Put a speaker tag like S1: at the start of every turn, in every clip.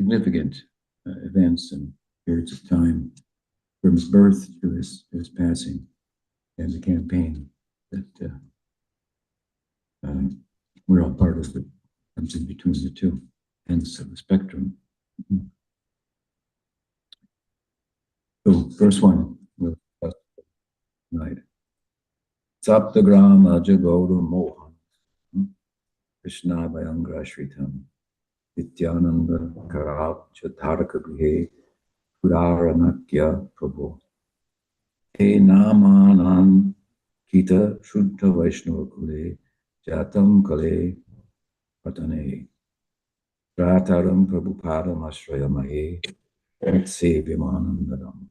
S1: significant events and periods of time from his birth to his passing, and the campaign that we're all part of that comes in between the two ends of the spectrum. So, first one we'll discuss tonight. Saptagram Ajagauda Mohan Krishna Vayangra Shritam Nityananda Karab Chataraka Grihe Pudaranakya Prabhu Te Namanam Kita Shuddha Vaishnava Kule Jatam Kale Patane Prataram Prabhupadam Ashrayamahe Se Vimanandadam.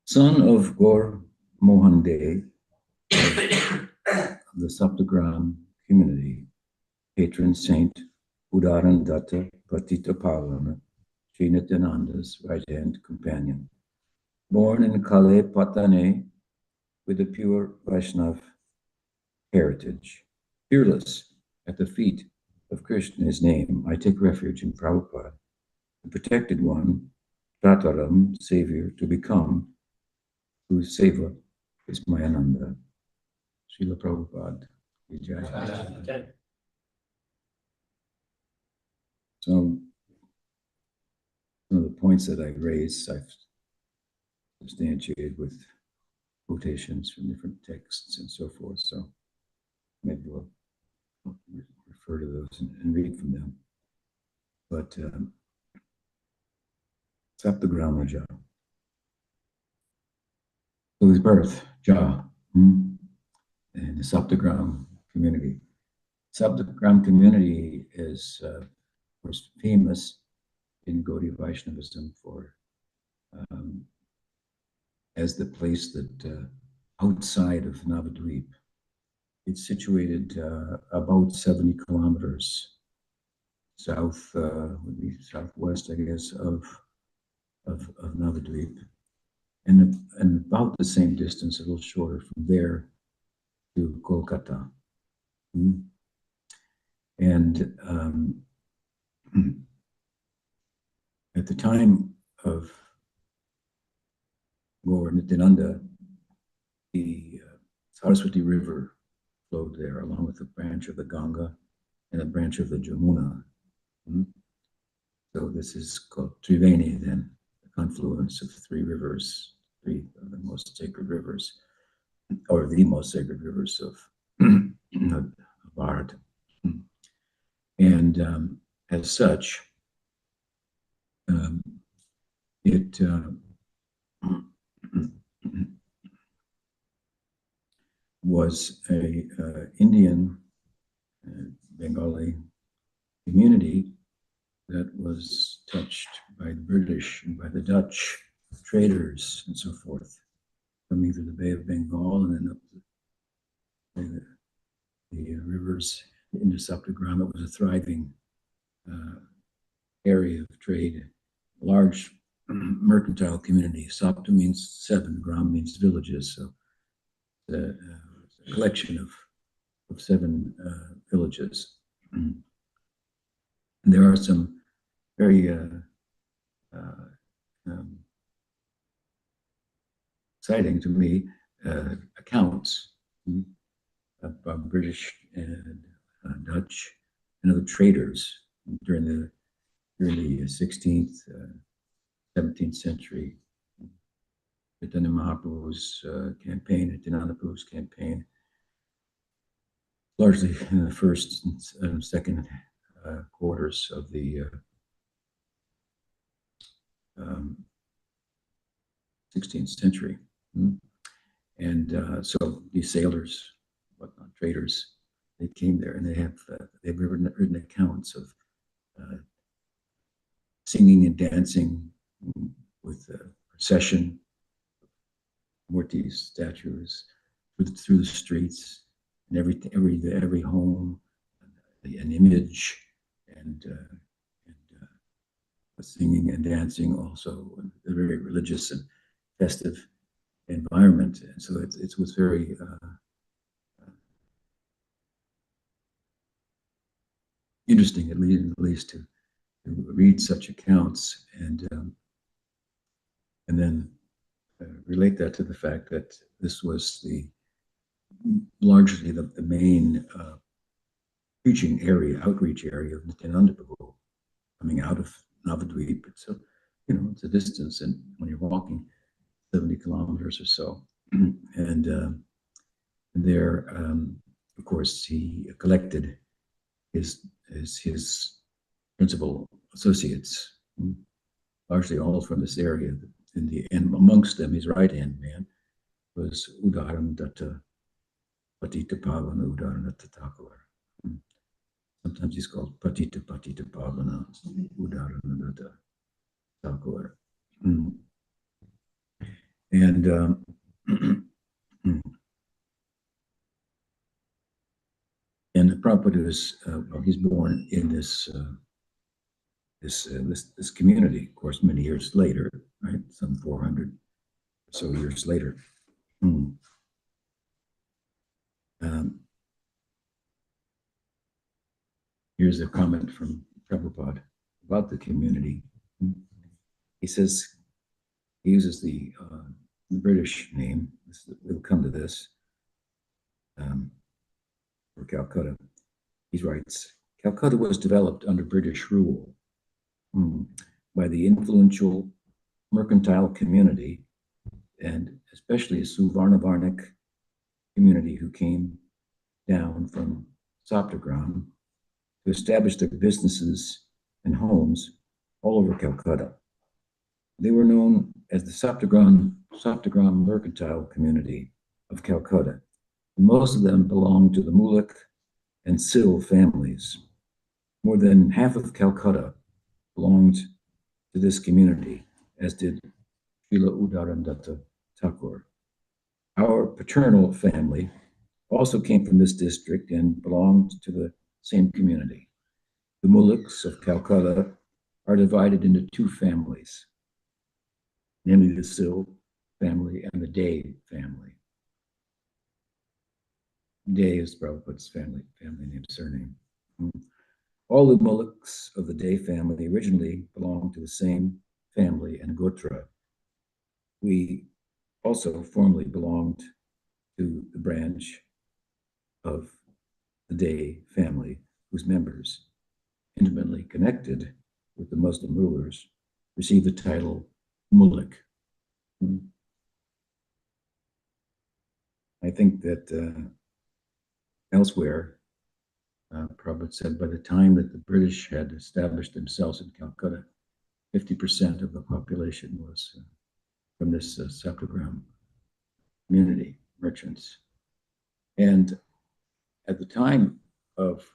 S1: Son of Gaur Mohan De of the Saptagram community, patron saint Udaran Datta Patita Pavana, Sri Nityananda's right-hand companion, born in Kale Patane with a pure Vaishnav heritage, fearless at the feet of Krishna, his name, I take refuge in Prabhupada, the protected one, Rataram, savior, to become, whose seva is my Ananda. Srila Prabhupada. Vijay. So, some of the points that I raised, I've substantiated with quotations from different texts and so forth. So maybe we'll refer to those and read from them. But Saptagram Raja. So his birth, Ja, in the Saptagram community. Saptagram community is, of course, famous in Gaudiya Vaishnavism for as the place that outside of Navadvip. It's situated about 70 kilometers south, would be southwest, I guess, of Navadvip, and about the same distance, a little shorter from there to Kolkata. And at the time of Gaur Nityananda, the Saraswati River flowed there, along with a branch of the Ganga and a branch of the Jamuna. So this is called Triveni, then, the confluence of three rivers, three of the most sacred rivers, or the most sacred rivers of Bharat. And as such, it was a Indian Bengali community that was touched by the British and by the Dutch traders and so forth, coming through the Bay of Bengal and then up the rivers into Saptagram. It was a thriving area of trade, a large mercantile community. Sapta means seven, Gram means villages, so a collection of seven villages. And there are some very exciting to me accounts of British and Dutch and other traders during the 16th, 17th century. Chaitanya Mahaprabhu's campaign, Nityananda Prabhu's campaign, largely in the first and second quarters of the 16th century. And so these sailors, whatnot, traders, they came there, and they've written accounts of singing and dancing with procession, Murtis, statues, through the streets, and every home, an image, and singing and dancing, also a very religious and festive environment. And so it was very interesting, at least to read such accounts and then relate that to the fact that this was largely the main preaching area, outreach area of Nityananda Prabhu, coming out of Navadvip. So, it's a distance, and when you're walking 70 kilometers or so, and there, of course, he collected his principal associates, largely all from this area. And amongst them, his right-hand man was Udaran Datta Patita Pavana Udaran Datta Thakur. Sometimes he's called Patita Pavana Udaran Datta Thakur. And and Prabhupada was he's born in this community, of course, many years later, right? Some 400 or so years later. Here's a comment from Prabhupada about the community. He says, he uses the British name. We'll come to this for Calcutta. He writes, Calcutta was developed under British rule by the influential mercantile community, and especially a Suvarnavarnik community who came down from Saptagram to establish their businesses and homes all over Calcutta. They were known as the Saptagram mercantile community of Calcutta. Most of them belonged to the Mulak and Sil families. More than half of Calcutta belonged to this community, as did Srila Udarandatta Thakur. Our paternal family also came from this district and belonged to the same community. The Mulaks of Calcutta are divided into two families, namely the Sil family and the Day family. Day is Prabhupada's family name, surname. All the Mulaks of the Day family originally belonged to the same family and Gotra. We also formerly belonged to the branch of the Day family, whose members, intimately connected with the Muslim rulers, received the title Mulak. I think that elsewhere, Prabhupada said, by the time that the British had established themselves in Calcutta, 50% of the population was from this Saptagram community, merchants. And at the time of,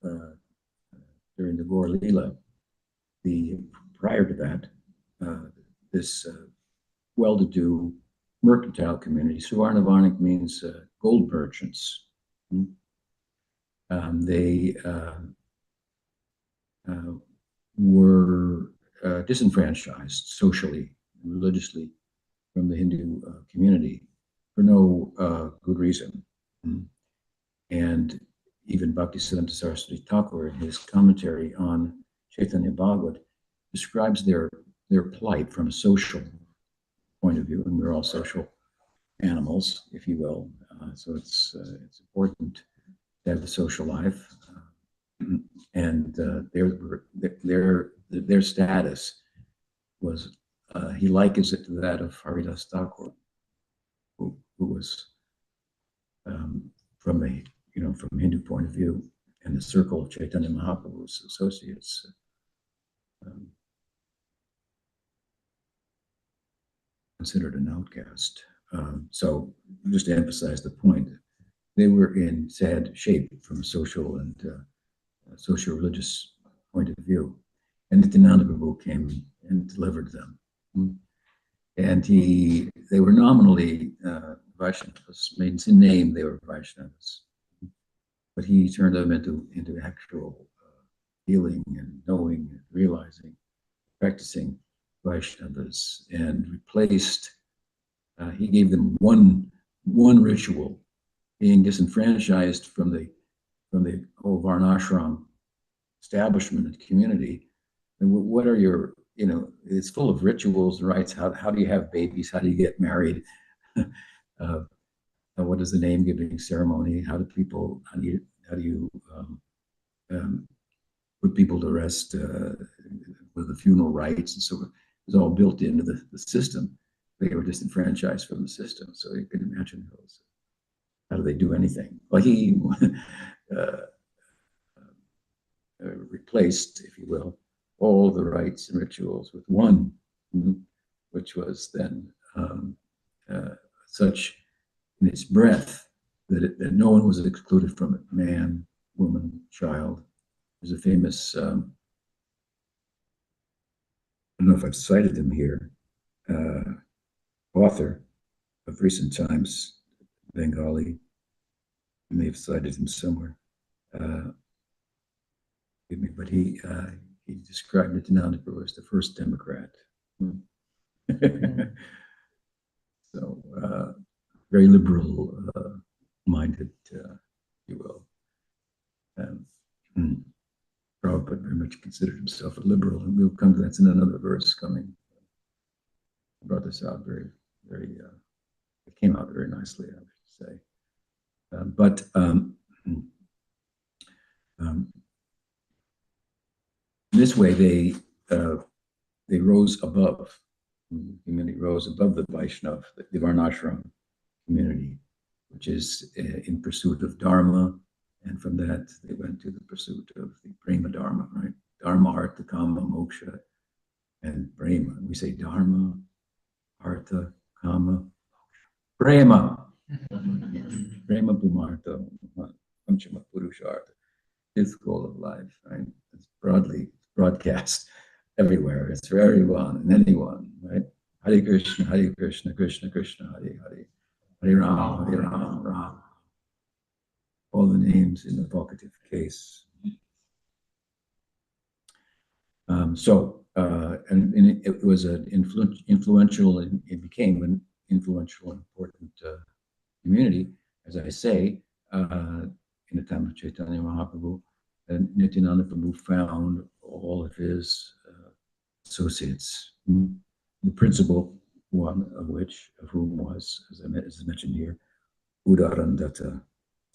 S1: during the Gaur Leela, prior to that, this well-to-do mercantile community, Suvarnavarnik means gold merchants. They were disenfranchised socially and religiously from the Hindu community for no good reason. And even Bhaktisiddhanta Saraswati Thakur, in his commentary on Chaitanya Bhagavat, describes their plight from a social point of view, and we're all social animals, if you will. So it's important to have the social life, and their status was he likens it to that of Haridas Thakur, who was from a from Hindu point of view, and the circle of Chaitanya Mahaprabhu's associates. Considered an outcast. So just to emphasize the point, they were in sad shape from a social and socio-religious point of view. And Nityananda Prabhu came and delivered them. And they were nominally Vaishnavas, in name they were Vaishnavas. But he turned them into actual feeling and knowing and realizing, practicing Vaishnavas, and replaced, he gave them one ritual, being disenfranchised from the whole Varnashram establishment and community. And what are your, it's full of rituals and rites. How do you have babies? How do you get married? What is the name giving ceremony? How do you um, put people to rest with the funeral rites and so forth? It was all built into the system. They were disenfranchised from the system. So you can imagine those. How do they do anything? Well, he uh, replaced, if you will, all the rites and rituals with one, which was then such in its breadth that no one was excluded from it, man, woman, child. There's a famous, I don't know if I've cited him here, author of recent times, Bengali. You may have cited him somewhere. But he described Nityananda Prabhu as the first Democrat. So very liberal minded, if you will. Prabhupada very much considered himself a liberal, and we'll come to that's in another verse coming. He brought this out very, it came out very nicely, I should say. But this way, they rose above. The community rose above the Vaishnav, the Varnashram community, which is in pursuit of Dharma, and from that they went to the pursuit of the Prema Dharma, right? Dharma, Artha, Kama, Moksha, and Prema. We say Dharma, Artha, Kama, Prema. Prema Pumartha, Panchama Purushartha, fifth goal of life, right? It's broadly broadcast everywhere. It's for everyone and anyone, right? Hare Krishna, Krishna Krishna, Hare Hare, Hare Ram, Ram. All the names in the vocative case. And it was an influential, it became an influential, important community, as I say, in the time of Chaitanya Mahaprabhu. And Nityananda Prabhu found all of his associates, the principal one of whom was, as I mentioned here, Udarandata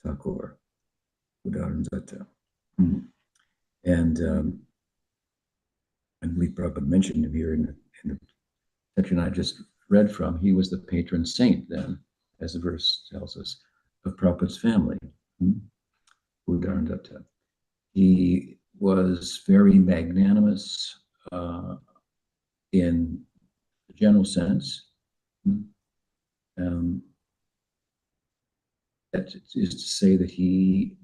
S1: Thakur, Udarandata. And I believe Prabhupada mentioned him here in the section I just read from. He was the patron saint then, as the verse tells us, of Prabhupada's family, Udarandata. He was very magnanimous in the general sense. That is to say that he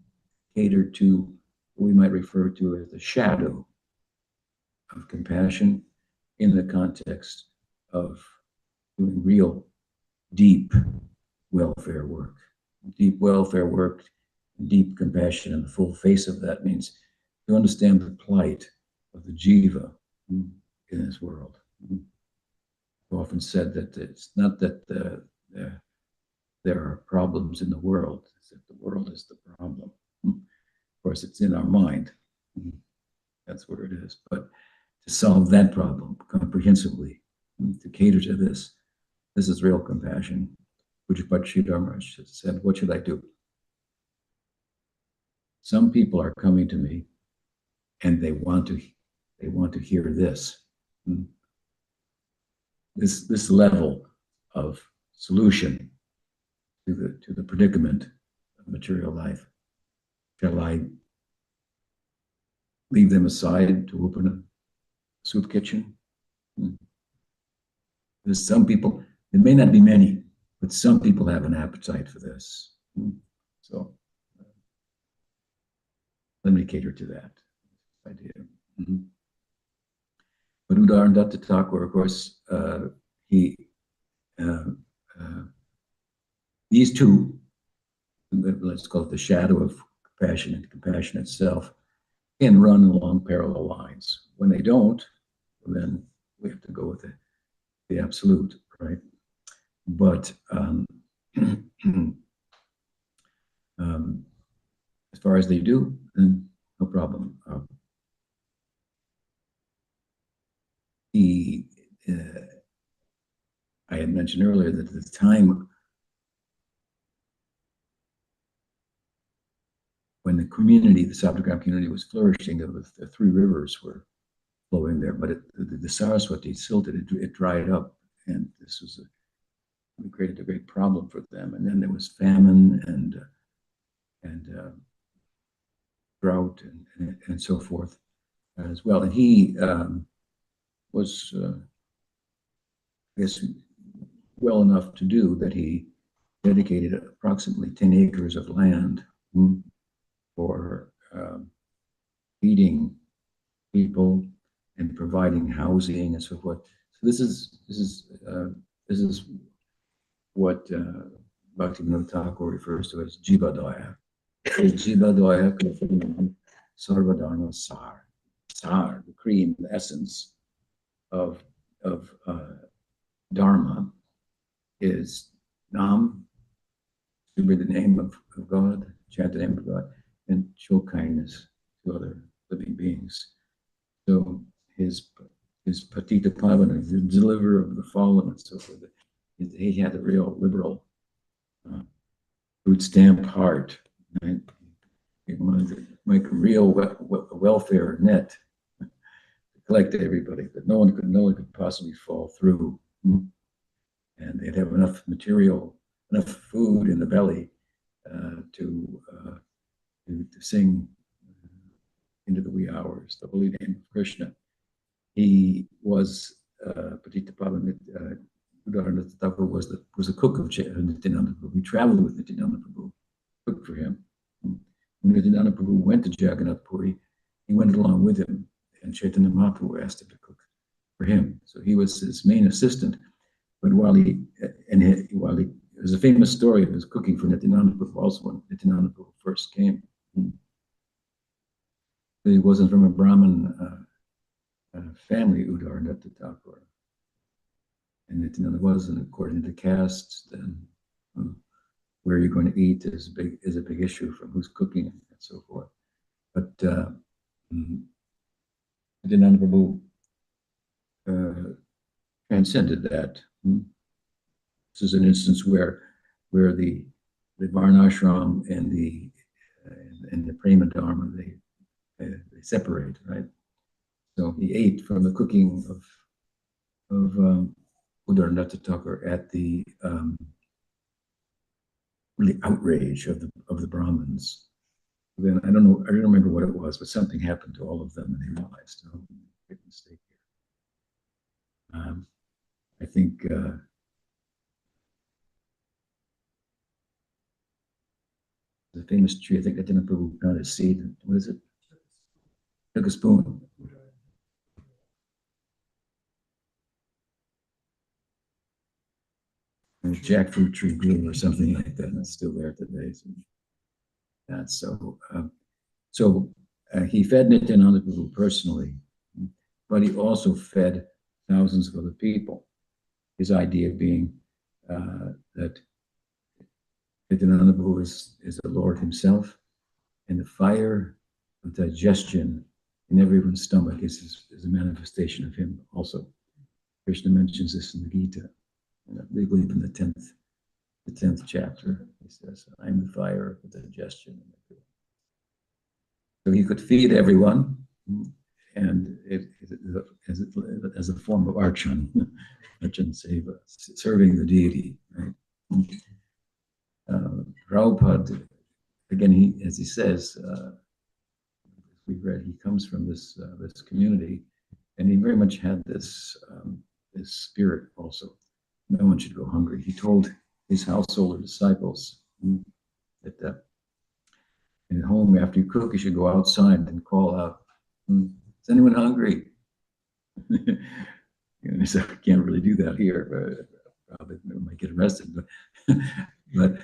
S1: catered to what we might refer to as the shadow of compassion in the context of doing real, deep welfare work. Deep welfare work, deep compassion, and the full face of that means to understand the plight of the jiva in this world. I've often said that it's not that there are problems in the world, it's that the world is the problem. Of course, it's in our mind. That's where it is. But to solve that problem comprehensively, to cater to this is real compassion. Pujapad Sri Dharmaraj said, what should I do? Some people are coming to me and they want to hear this. This level of solution to the predicament of material life. Shall I leave them aside to open a soup kitchen? There's some people, it may not be many, but some people have an appetite for this. So let me cater to that idea. But Udarandata Thakur, of course, these two, let's call it the shadow of compassion and compassion itself, can run along parallel lines. When they don't, then we have to go with the absolute, right? But as far as they do, then no problem. mentioned earlier that at the time when the community, the Saptakam community, was flourishing, the three rivers were flowing there, but the Saraswati silted, it dried up, and this was it created a great problem for them. And then there was famine and drought and so forth as well. And he was, I guess, well enough to do that he dedicated approximately 10 acres of land for feeding people and providing housing and so forth. So this is what Bhaktivinoda Thakur refers to as Jivadaya. Jivadaya Sarvadharma Sar. Sar, the cream, the essence of Dharma is Nam, to be the name of God, chant the name of God, and show kindness to other living beings. So his Patita Pavana, the deliverer of the fallen and so forth, he had a real liberal food stamp heart, right? He wanted to make a real welfare net to collect everybody, but no one could possibly fall through. And they'd have enough material, enough food in the belly to sing into the wee hours the holy name of Krishna. He was Patita Pavana. Prabhupada Thakur was the cook of Nityananda Prabhu. He traveled with Nityananda Prabhu, cooked for him. When Nityananda Prabhu went to Jagannath Puri, he went along with him, and Chaitanya Mahaprabhu asked him to cook for him. So he was his main assistant. But while there's a famous story of his cooking for Nityananda Prabhu also when Nityananda Prabhu first came. He wasn't from a Brahmin family, Udarnath Thakur. And Nityananda wasn't, according to castes, then where you're going to eat is a big issue from who's cooking and so forth. But Nityananda Prabhu transcended that. This is an instance where the Varnashram and the Prema Dharma they separate, right? So he ate from the cooking of Udarnath Thakur at the really outrage of the Brahmins. Then I don't remember what it was, but something happened to all of them, and they realized, oh, big mistake here. I think the famous tree, I think I didn't put out a seed. What is it? Took a spoon. A jackfruit tree grew or something like that, and it's still there today. So that's so he fed Nityananda Prabhu personally, but he also fed thousands of other people. His idea being that Nityananda Prabhu is the Lord himself, and the fire of digestion in everyone's stomach is a manifestation of him also. Krishna mentions this in the Gita. I believe in the 10th chapter, he says, I'm the fire of digestion. So he could feed everyone, and as a form of archan, archan seva, serving the deity, right? Prabhupada, again, as he says, we read, he comes from this community, and he very much had this spirit also. No one should go hungry. He told his household or disciples that at home, after you cook, you should go outside and call out, is anyone hungry? So I can't really do that here, but probably might get arrested. But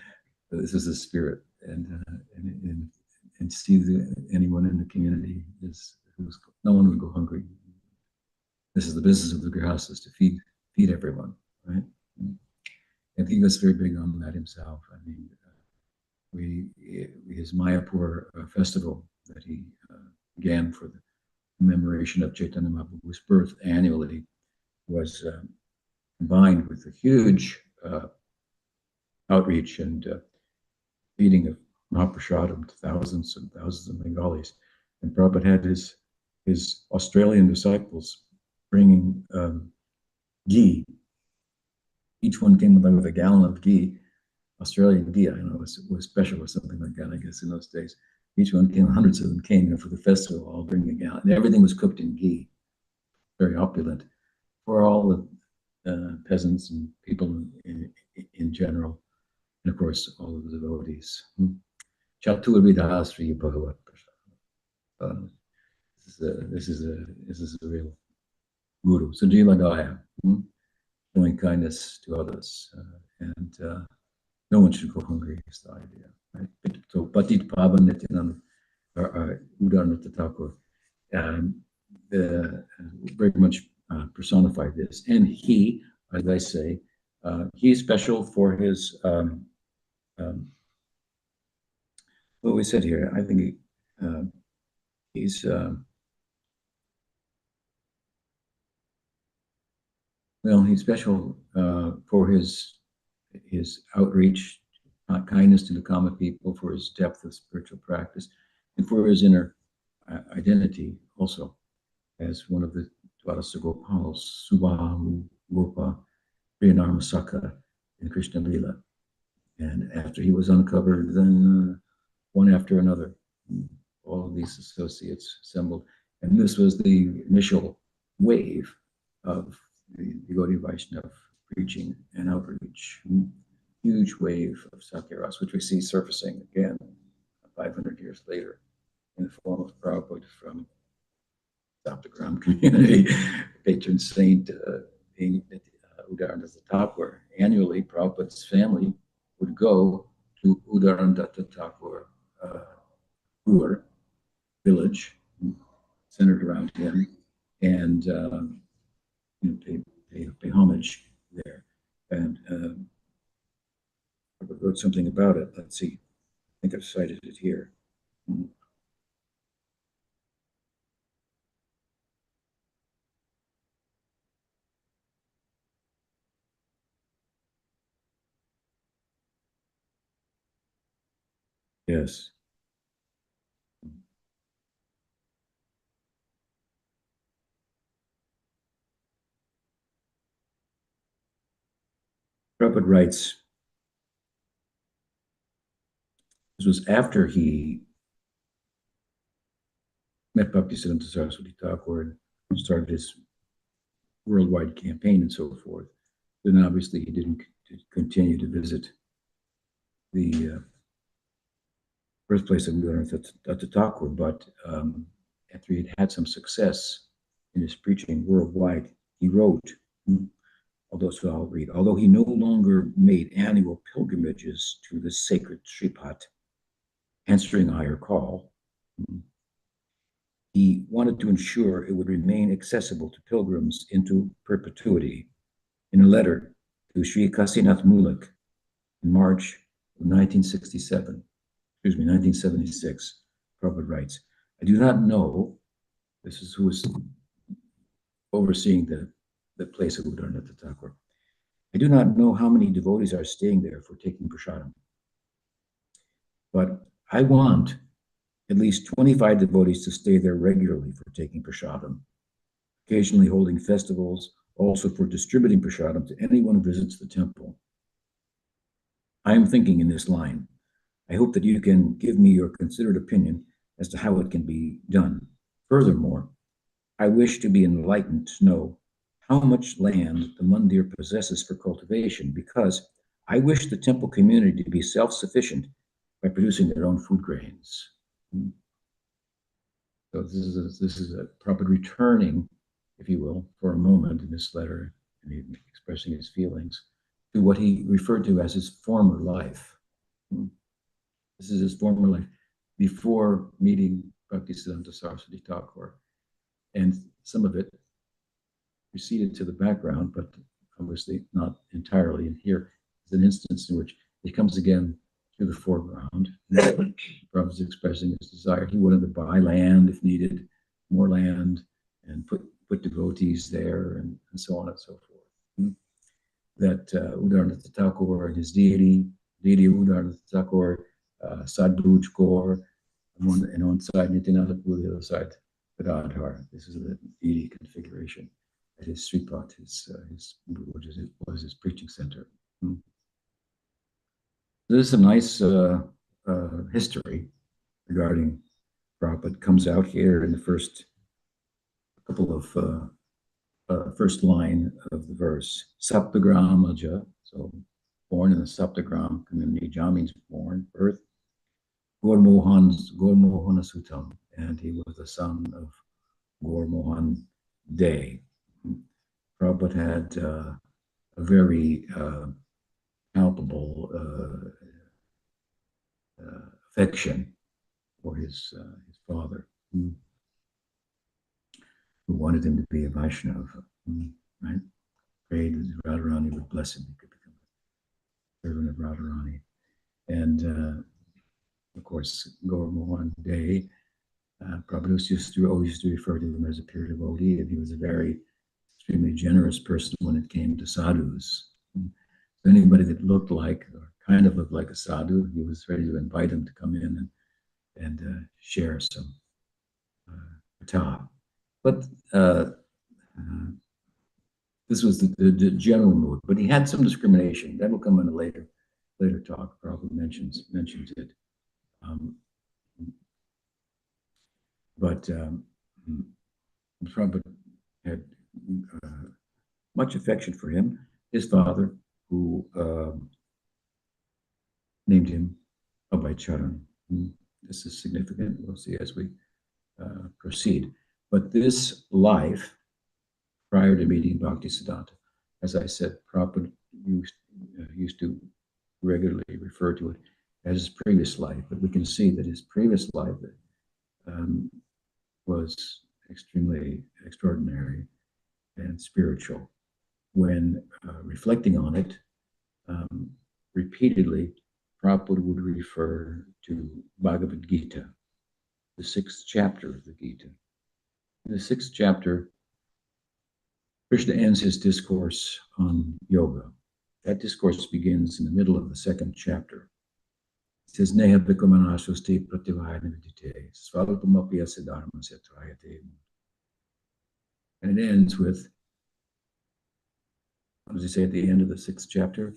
S1: this is the spirit, and see anyone in the community no one would go hungry. This is the business of the grihastas, to feed everyone, right? And he was very big on that himself. I mean, his Mayapur festival that he began for the commemoration of Chaitanya Mahaprabhu's birth annually was combined with a huge outreach and feeding of Mahaprasadam to thousands and thousands of Bengalis. And Prabhupada had his Australian disciples bringing ghee. Each one came with a gallon of ghee, Australian ghee. I don't know, it was special or something like that, I guess, in those days. Each one came, hundreds of them came for the festival, all bringing a gallon. And everything was cooked in ghee, very opulent for all the peasants and people in general. And of course, all of the devotees. Chaturvidha Sri Bhagavat Prasad. This is a real guru. Sanjila Daya, showing kindness to others, and no one should go hungry. Is the idea, right? So Patit Pavan Nityanand, Udananda Thakur, very much personified this, and he, as I say, he's special for his. What we said here, I think he's well, he's special for his outreach, kindness to the common people, for his depth of spiritual practice, and for his inner identity also, as one of the Dwadasa Gopals, Subhahu Gopa, Priyanarma Sakha in Krishna Lila. And after he was uncovered, then one after another, all of these associates assembled. And this was the initial wave of the Gaudiya Vaishnava preaching and outreach. Huge wave of Sakyaras, which we see surfacing again 500 years later in the form of Prabhupada from Saptagram community, patron saint being Udarandatta Thakur. Annually, Prabhupada's family would go to Udarandatta Thakur village centered around him and pay homage there. And I wrote something about it. Let's see. I think I've cited it here. Yes. Prabhupada writes, this was after he met Bhaktisiddhanta Saraswati Thakur and started his worldwide campaign and so forth. Then obviously he didn't continue to visit the birthplace of Udarandatta Thakur, but after he had some success in his preaching worldwide, he wrote, so I'll read, although he no longer made annual pilgrimages to the sacred Sripat, answering a higher call, he wanted to ensure it would remain accessible to pilgrims into perpetuity. In a letter to Sri Kasinath Mulak in March of 1976, Prabhupada writes, I do not know, this is who was overseeing the place of Udarandatta Thakur, I do not know how many devotees are staying there for taking prasadam, but I want at least 25 devotees to stay there regularly for taking prasadam, occasionally holding festivals, also for distributing prasadam to anyone who visits the temple. I am thinking in this line. I hope that you can give me your considered opinion as to how it can be done. Furthermore, I wish to be enlightened to know how much land the mandir possesses for cultivation, because I wish the temple community to be self-sufficient by producing their own food grains. So this is a Prabhupada returning, if you will, for a moment in this letter, and expressing his feelings to what he referred to as his former life. This is his former life before meeting Bhaktisiddhanta Saraswati Thakur, and some of it receded to the background, but obviously not entirely. And here is an instance in which it comes again to the foreground. Prabhupada is expressing his desire. He wanted to buy land if needed, more land, and put devotees there, and so on and so forth. that Udarnatha Thakur and his deity Udarnatha Thakur, Sadhuj Kaur, and on side Nityananda Puri, the other side Gadadhar. This is the deity configuration at his Sripat, which was his preaching center. There's some nice history regarding Prabhupada. Comes out here in the first couple of first line of the verse. Saptagram Aja, so born in the Saptagram community. Ja means born, birth. Gormohana Sutam, and he was the son of Gormohan De. Prabhupada had a very palpable affection for his father, who wanted him to be a Vaishnava, right? Prayed that Radharani would bless him, he could become a servant of Radharani. And of course, Gaur Mohan Day, Prabhupada always used to refer to him as a pure devotee, and he was a very extremely generous person when it came to sadhus. Anybody that looked like or kind of looked like a sadhu, he was ready to invite him to come in and share some katha. But this was the general mood. But he had some discrimination. That will come in a later talk. Prabhupada mentions it. But Prabhupada had much affection for him. His father, who named him Abhay Charan. This is significant. We'll see as we proceed. But this life, prior to meeting Bhaktisiddhanta, as I said, Prabhupada used to regularly refer to it as his previous life. But we can see that his previous life was extremely extraordinary and spiritual. When reflecting on it, repeatedly, Prabhupada would refer to Bhagavad Gita, the 6th chapter of the Gita. In the 6th chapter, Krishna ends his discourse on yoga. That discourse begins in the middle of the 2nd chapter. It says, Neha Bhikamanashosti Prativayana Vidite, Svalapamapi Asidharma Satrayate. And it ends with, what does he say at the end of the 6th chapter?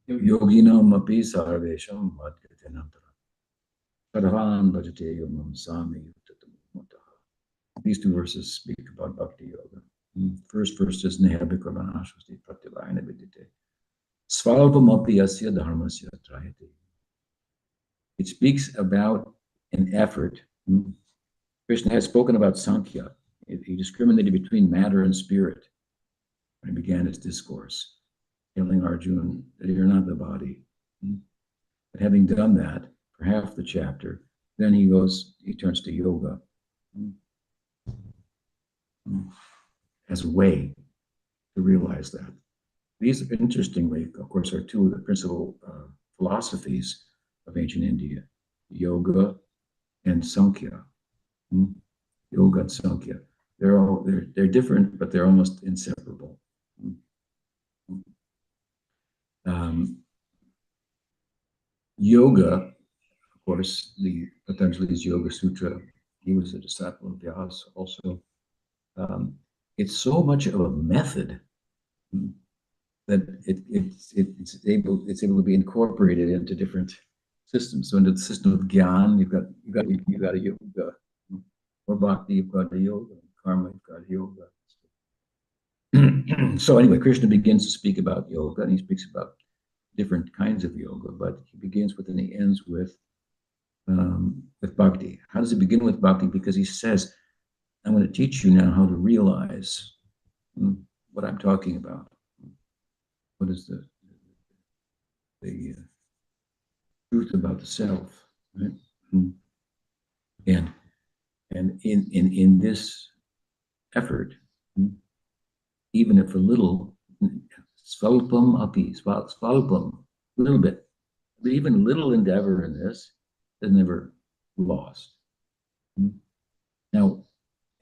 S1: Yoginam api sarvesham madgatenantara. Padavan bhajate yomam sami yutatamutaha. These 2 verses speak about bhakti yoga. First verse says, Neha bhikamanashvasti pratyavayana vidite. Svalpamapi asya dharmasya trayate. It speaks about an effort. Krishna has spoken about Sankhya. He discriminated between matter and spirit when he began his discourse, telling Arjuna that you're not the body. But having done that for half the chapter, then he turns to yoga as a way to realize that. These, interestingly, of course, are 2 of the principal philosophies of ancient India, yoga and Sankhya. Yoga and Sankhya. They're different, but they're almost inseparable. Yoga, of course, the Patanjali's Yoga Sutra, he was a disciple of Vyasa also. It's so much of a method that it's able to be incorporated into different systems. So into the system of Gyan, you've got a yoga, or Bhakti, you've got a yoga, Karma, you've got yoga. So anyway, Krishna begins to speak about yoga, and he speaks about different kinds of yoga, but he begins with and he ends with bhakti. How does he begin with bhakti? Because he says, I'm going to teach you now how to realize what I'm talking about. What is the truth about the self, right? And in this effort, even if a little, svalpam api, svalpam, a little bit, but even little endeavor in this is never lost. Now,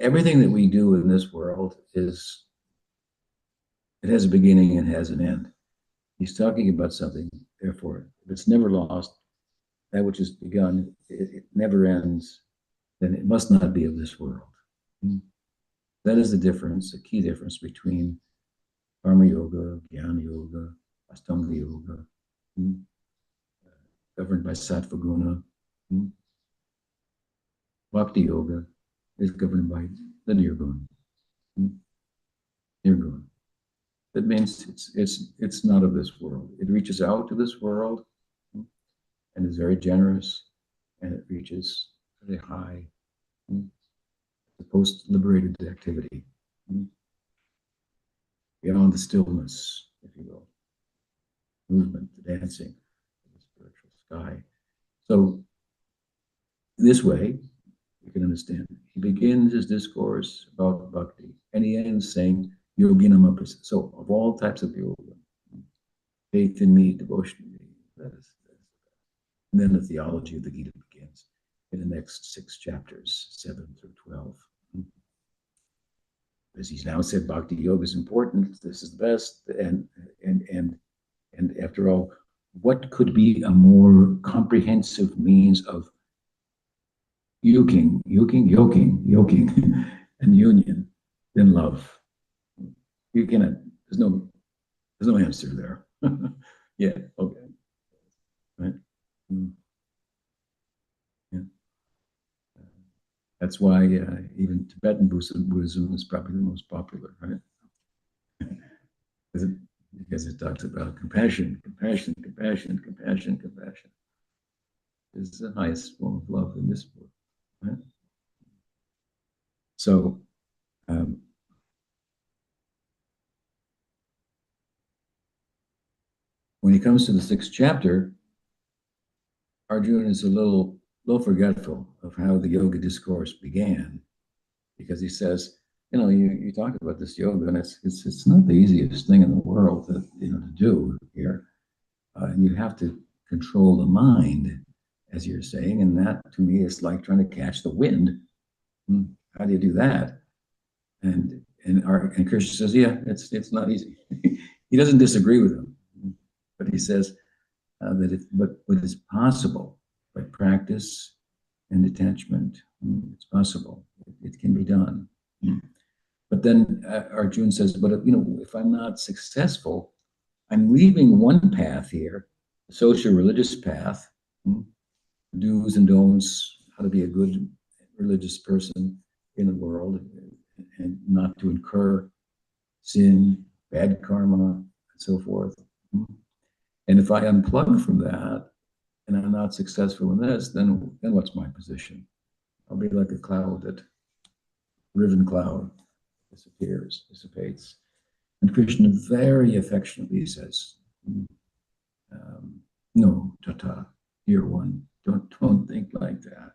S1: everything that we do in this world is It has a beginning and has an end. He's talking about something, therefore, if it's never lost, that which is begun, it never ends, then it must not be of this world. That is the difference, the key difference between Karma Yoga, Jnana Yoga, Astanga Yoga, governed by Sattva Guna. Bhakti Yoga is governed by the Nirguna. Nirguna. That means it's not of this world. It reaches out to this world and is very generous, and it reaches very high, the post-liberated activity, beyond the stillness, if you will, movement, the dancing, the spiritual sky. So this way, you can understand. He begins his discourse about bhakti, and he ends saying, Yoginam apis. So, of all types of yoga, faith in me, devotion to me, that is. And then the theology of the Gita begins in the next 6 chapters, 7 through 12. As he's now said, bhakti yoga is important. This is the best, and after all, what could be a more comprehensive means of yoking, and union than love? You cannot. There's no answer there. Yeah. Okay. Right. Yeah. That's why even Tibetan Buddhism is probably the most popular, right? Because it talks about compassion. Is the highest form of love in this book, right? So, when he comes to the 6th chapter, Arjuna is a little forgetful of how the yoga discourse began, because he says, you talk about this yoga, and it's not the easiest thing in the world to do here, and you have to control the mind, as you're saying, and that to me is like trying to catch the wind. How do you do that? And Krishna says, yeah, it's not easy. He doesn't disagree with him, but he says that but it's possible by practice and detachment. It's possible. It can be done. But then Arjuna says, but if I'm not successful, I'm leaving one path here, the social religious path, do's and don'ts, how to be a good religious person in the world, and not to incur sin, bad karma, and so forth. And if I unplug from that, and I'm not successful in this, then what's my position? I'll be like a cloud, that riven cloud, dissipates. And Krishna very affectionately says, no, tata, dear one, don't think like that.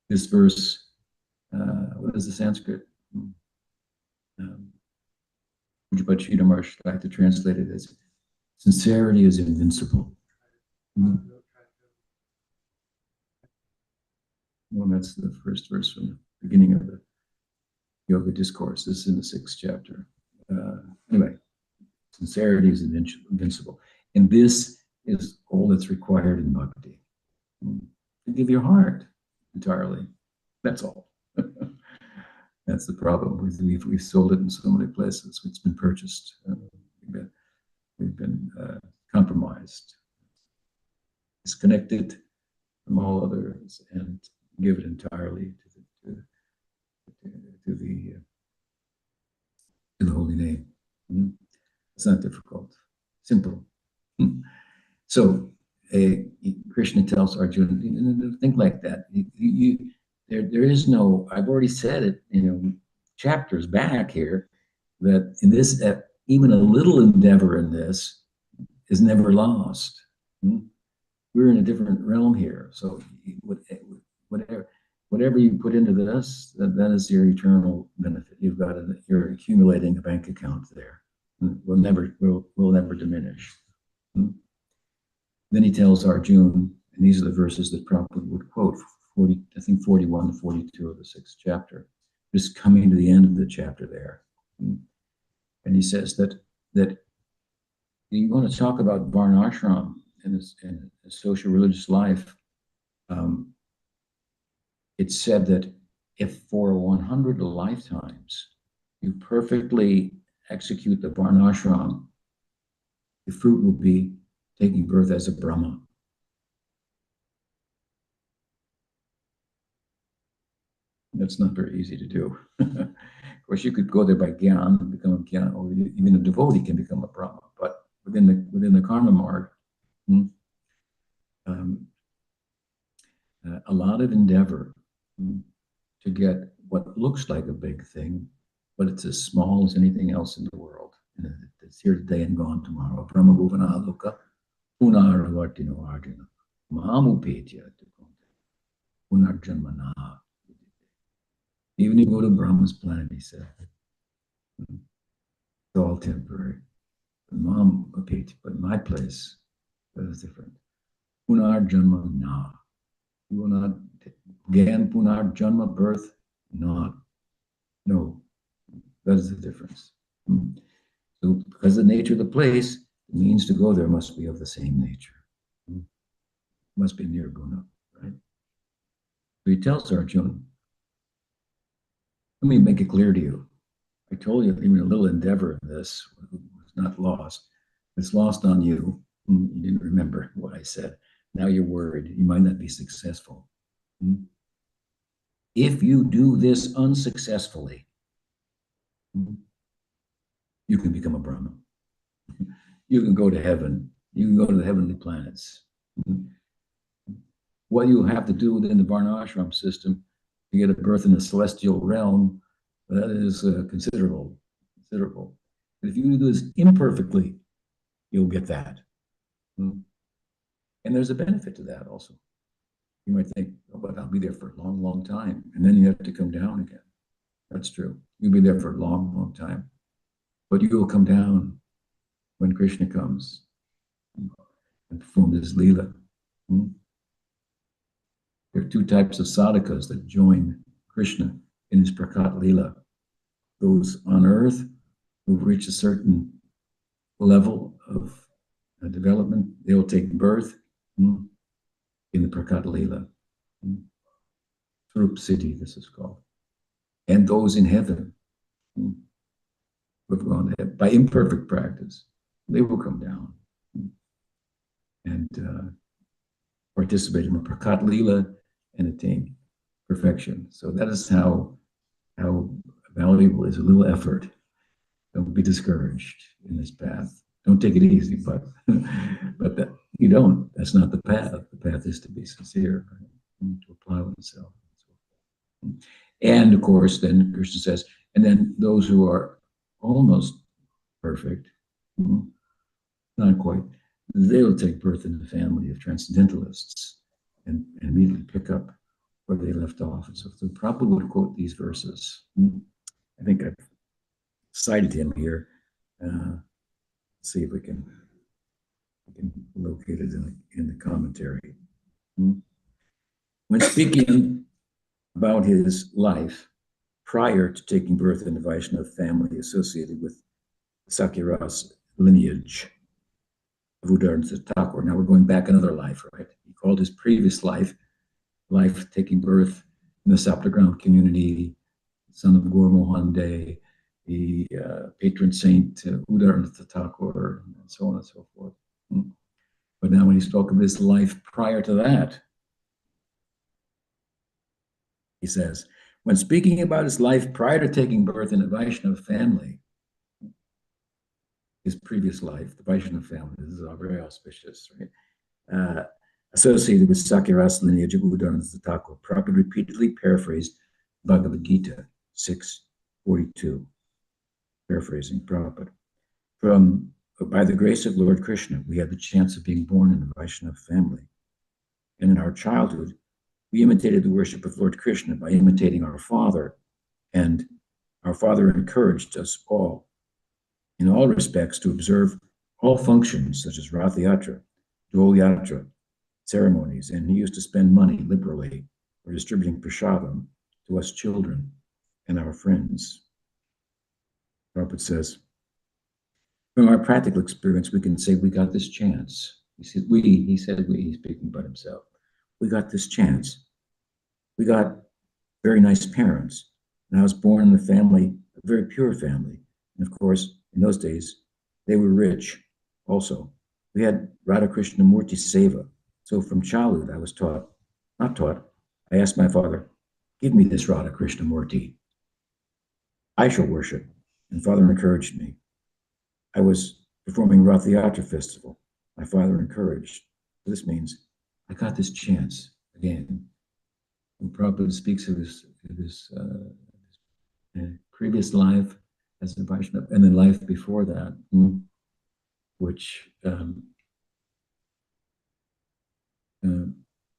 S1: This verse, what is the Sanskrit? Ujjhapachita Maharsh like to translate it as, sincerity is invincible. Well, that's the first verse from the beginning of the Yoga Discourse. This is in the 6th chapter. Anyway, sincerity is invincible. And this is all that's required in bhakti. To give your heart entirely. That's all. That's the problem. We've sold it in so many places. It's been purchased. We've been compromised, disconnected from all others, and give it entirely to the holy name. It's not difficult, simple. So Krishna tells Arjuna, think like that. There is no. I've already said it, chapters back here, that in this, even a little endeavor in this is never lost. We're in a different realm here. So whatever you put into this, that is your eternal benefit. You're accumulating a bank account there. Will never diminish. Then he tells Arjuna, and these are the verses that Prabhupada would quote, 41 to 42 of the 6th chapter, just coming to the end of the chapter there. And he says that you want to talk about varnashram and a social religious life. Um, it's said that if for 100 lifetimes you perfectly execute the varnashram, the fruit will be taking birth as a Brahma. That's not very easy to do. Of course, you could go there by gyan and become a gyan, or even a devotee can become a Brahma. But within the karma marg, um, a lot of endeavor to get what looks like a big thing, but it's as small as anything else in the world. And it's here today and gone tomorrow. Brahma Bhuvana Loka, Punaravartino Arjuna, Mahamupetya, Punarjanmana. Even if you go to Brahma's planet, he said, it's all temporary. But my place is different. Punarjanmana. You will not again Punarjanma birth, not. No, that is the difference. So, because the nature of the place, the means to go there must be of the same nature. Must be nirguna, right? So he tells Arjuna, let me make it clear to you. I told you even a little endeavor in this was not lost. It's lost on you. You didn't remember what I said. Now you're worried. You might not be successful. If you do this unsuccessfully, you can become a Brahman. You can go to heaven. You can go to the heavenly planets. What you have to do within the varnashram system to get a birth in the celestial realm, that is considerable. But if you do this imperfectly, you'll get that. And there's a benefit to that also. You might think, oh, but I'll be there for a long, long time. And then you have to come down again. That's true. You'll be there for a long, long time. But you will come down when Krishna comes and perform his Leela. There are two types of sadhakas that join Krishna in his Prakat Leela. Those on earth who've reached a certain level of development, they'll take birth in the Prakat Leela. Thrup Siddhi, this is called. And those in heaven who have gone ahead by imperfect practice, they will come down and participate in the Prakat Leela and attain perfection. So that is how valuable is a little effort. Don't be discouraged in this path. Don't take it easy, but you don't. That's not the path. The path is to be sincere, right? To apply oneself. And of course, then Krishna says, and then those who are almost perfect, not quite, they'll take birth in the family of transcendentalists and immediately pick up where they left off. And so the Prabhupada would quote these verses. I think I've cited him here. See if we can locate it in the commentary. When speaking about his life prior to taking birth in the Vaishnava family associated with Sakyaras lineage of Udaranatha Thakur. Now we're going back another life, right? He called his previous life taking birth in the Saptagram community, son of Gaur Mohan Dey, the patron saint Udaranatha Thakur, and so on and so forth. But now when he spoke of his life prior to that, he says, when speaking about his life prior to taking birth in a Vaishnava family, his previous life, the Vaishnava family, this is all very auspicious, right? Associated with Sakyaras lineage of Udaranatha Thakur, Prabhupada repeatedly paraphrased Bhagavad Gita 6:42, paraphrasing Prabhupada. By the grace of Lord Krishna, we had the chance of being born in a Vaishnava family. And in our childhood, we imitated the worship of Lord Krishna by imitating our father, and our father encouraged us all, in all respects, to observe all functions such as Rath Yatra, Dol Yatra, ceremonies, and he used to spend money liberally for distributing prasadam to us children and our friends. Prabhupada says, From our practical experience, we can say we got this chance. He said we, he's speaking about himself. We got this chance. We got very nice parents. And I was born in a family, a very pure family. And of course, in those days, they were rich also. We had Radha Krishnamurti Seva. So from childhood, I was taught, not taught, I asked my father, give me this Radha Krishnamurti. I shall worship. And father encouraged me. I was performing Rath Yatra Festival. My father encouraged. This means I got this chance again. And Prabhupada speaks of his previous life as a Vaishnava and then life before that, which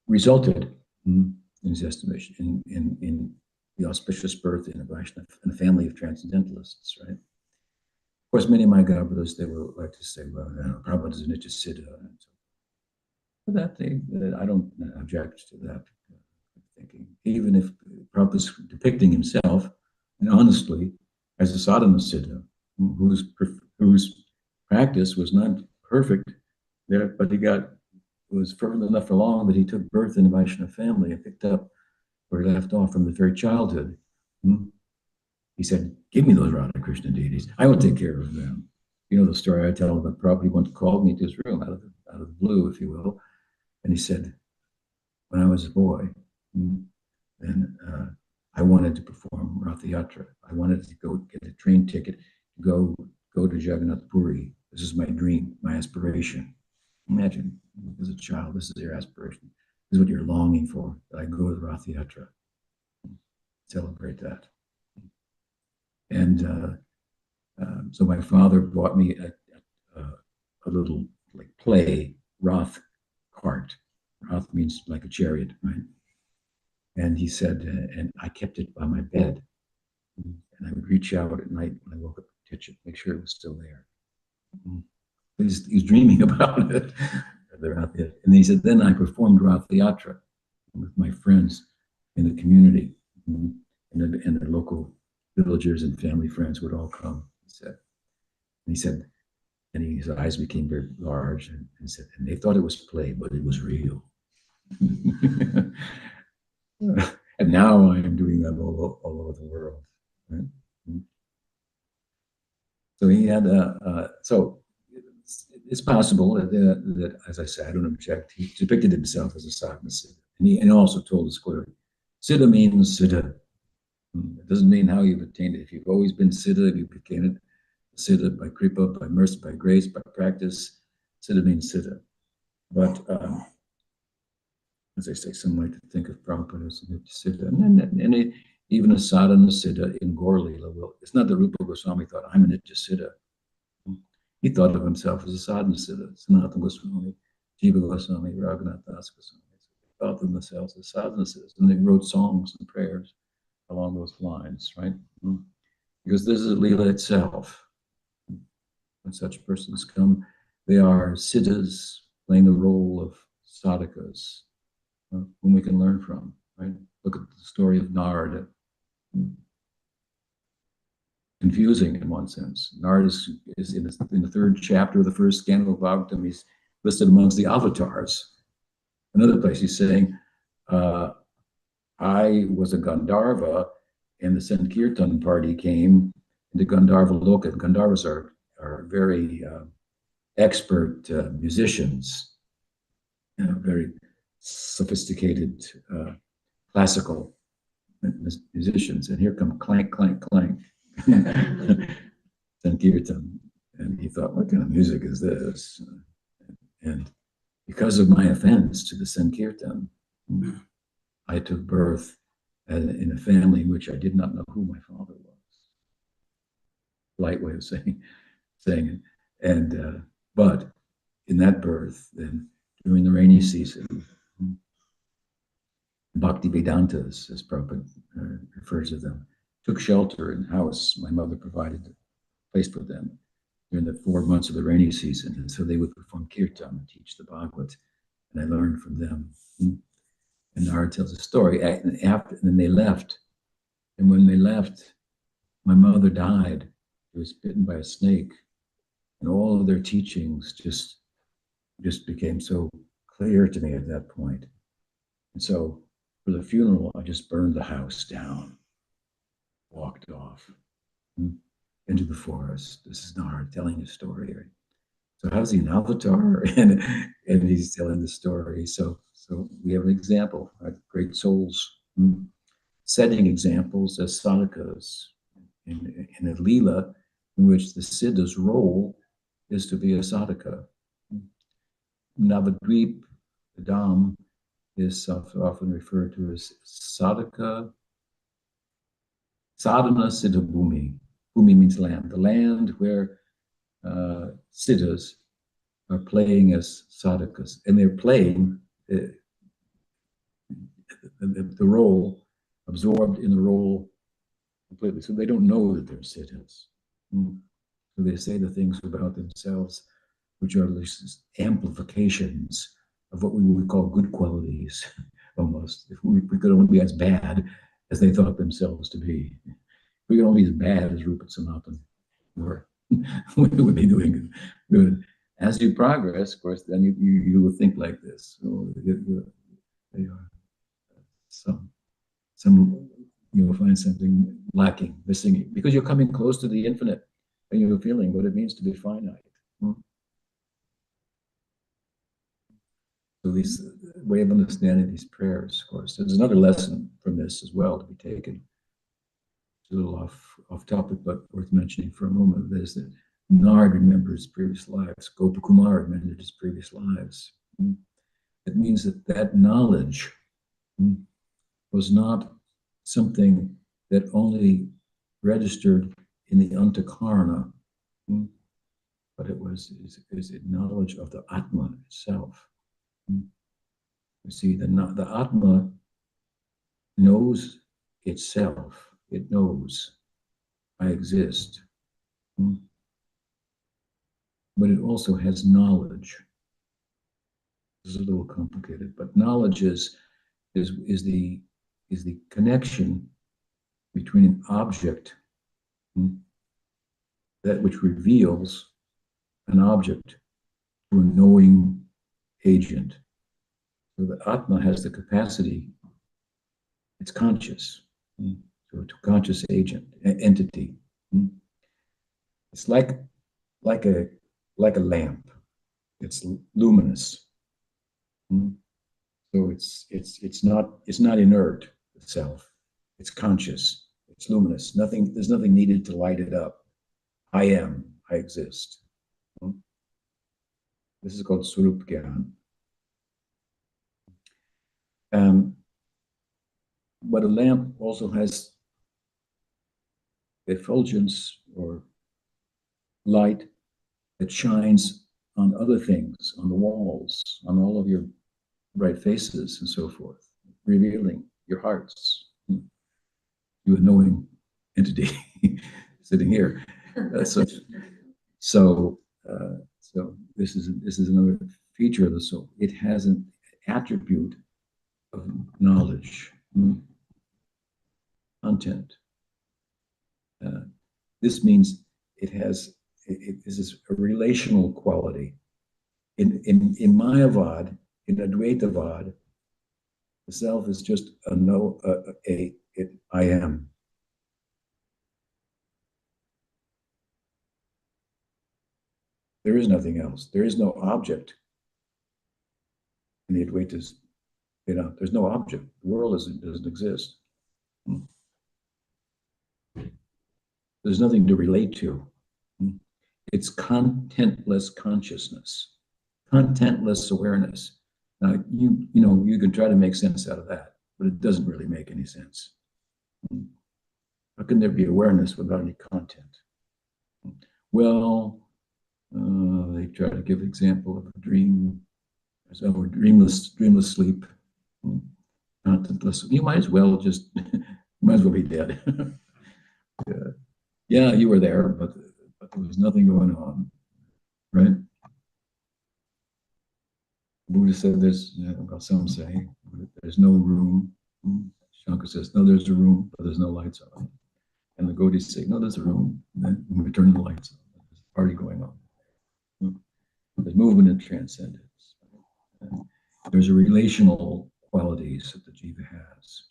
S1: resulted, in his estimation, in the auspicious birth in a Vaishnava, in a family of transcendentalists, right? Of course, many of my godbrothers, they will like to say, well, Prabhupada is a Nitya Siddha. But I don't object to that thinking. Even if Prabhupada is depicting himself, and honestly, as a sadhana siddha, whose practice was not perfect, there, but was fervent enough for long that he took birth in a Vaishnava family and picked up where he left off from the very childhood. He said, give me those Radha Krishna deities. I will take care of them. You know the story I tell about Prabhupada. He once called me to his room out of the blue, if you will. And he said, when I was a boy, and I wanted to perform Rath Yatra. I wanted to go get a train ticket to go to Jagannath Puri. This is my dream, my aspiration. Imagine, as a child, this is your aspiration. This is what you're longing for, that I go to Rath Yatra. Celebrate that. And so my father bought me a little like play Rath cart. Rath means like a chariot, right? And he said, and I kept it by my bed. And I would reach out at night when I woke up to touch it, make sure it was still there. He was dreaming about it. And he said, then I performed Rath Yatra with my friends in the community. And the local villagers and family friends would all come, he said, and his eyes became very large and said, and they thought it was play, but it was real. And now I am doing that all over the world. Right? So he had so it's possible that, as I said, I don't object. He depicted himself as a sadhana siddha, and he also told us clearly, siddha means siddha. It doesn't mean how you've attained it. If you've always been siddha, if you became it, siddha by kripa, by mercy, by grace, by practice. Siddha means siddha. But as I say, some like to think of Prabhupada as a siddha. And even a sadhana siddha in Gaur Lila, it's not that Rupa Goswami thought, I'm a Nitya Siddha. He thought of himself as a sadhana siddha. Sanatana Goswami, Jiva Goswami, Raghunath Das Goswami. They thought of themselves as sadhana siddhas, and they wrote songs and prayers along those lines, right? Because this is Lila itself. When such persons come, they are siddhas playing the role of sadhakas, whom we can learn from, right? Look at the story of Narada. Confusing in one sense. Narada is in the third chapter of the first scandal of Bhagavatam. He's listed amongst the avatars. Another place he's saying, I was a Gandharva, and the Sankirtan party came into Gandharva Loka. Gandharvas are very expert musicians, very sophisticated classical musicians. And here come clank, clank, clank. Sankirtan. And he thought, what kind of music is this? And because of my offense to the Sankirtan, I took birth in a family in which I did not know who my father was. Light way of saying it. And but in that birth, then during the rainy season, Bhakti Vedantas, as Prabhupada refers to them, took shelter in the house. My mother provided a place for them during the 4 months of the rainy season. And so they would perform kirtan and teach the Bhagavad. And I learned from them. And Nara tells a story. And then they left. And when they left, my mother died. She was bitten by a snake. And all of their teachings just became so clear to me at that point. And so for the funeral, I just burned the house down, walked off into the forest. This is Nara telling a story. Right? So how's he an avatar? And he's telling the story. So we have an example, right? Great souls setting examples as sadhakas in a lila in which the siddha's role is to be a sadhaka. Navadvip, the Dham, is often referred to as sadhaka, sadhana siddha bhumi. Bhumi means land, the land where siddhas are playing as sadhakas, and they're playing the role, absorbed in the role completely. So they don't know that they're siddhas. So they say the things about themselves which are just amplifications of what we would call good qualities, almost. If we could only be as bad as they thought themselves to be. If we could only be as bad as Rupert Sanatan were, we would be doing good. As you progress, of course, then you will think like this. So they are some you'll find something lacking, missing, because you're coming close to the infinite and you're feeling what it means to be finite. So this way of understanding these prayers, of course, there's another lesson from this as well to be taken. It's a little off topic, but worth mentioning for a moment. Is that Nard remembers previous lives. Gopakumar remembered his previous lives. It means that knowledge was not something that only registered in the antakarana, but it is a knowledge of the Atma itself. You see, the Atma knows itself. It knows I exist. But it also has knowledge. This is a little complicated, but knowledge is the connection between an object that which reveals an object to a knowing agent. So the Atma has the capacity, it's conscious, so it's a conscious agent, entity. It's like a lamp. It's luminous. So it's not inert itself. It's conscious. It's luminous. There's nothing needed to light it up. I am. I exist. This is called Swarup Gyan. But a lamp also has effulgence or light that shines on other things, on the walls, on all of your bright faces and so forth, revealing your hearts. You a knowing entity sitting here. So this is another feature of the soul. It has an attribute of knowledge, content. This means this is a relational quality. In Mayavad, in Advaitavad, the self is just I am. There is nothing else. There is no object. In the Advaitas, there's no object. The world doesn't exist. There's nothing to relate to. It's contentless consciousness, contentless awareness. Now, you can try to make sense out of that, but it doesn't really make any sense. How can there be awareness without any content? Well, they try to give an example of a dream, or dreamless sleep, contentless. You might as well be dead. Yeah, you were there, but there was nothing going on, right? Buddha said this, some say, there's no room. Shankar says, no, there's a room, but there's no lights on. And the Gaudiya say, no, there's a room. And then we turn the lights on. There's a party going on. There's movement and transcendence. There's a relational qualities that the jiva has.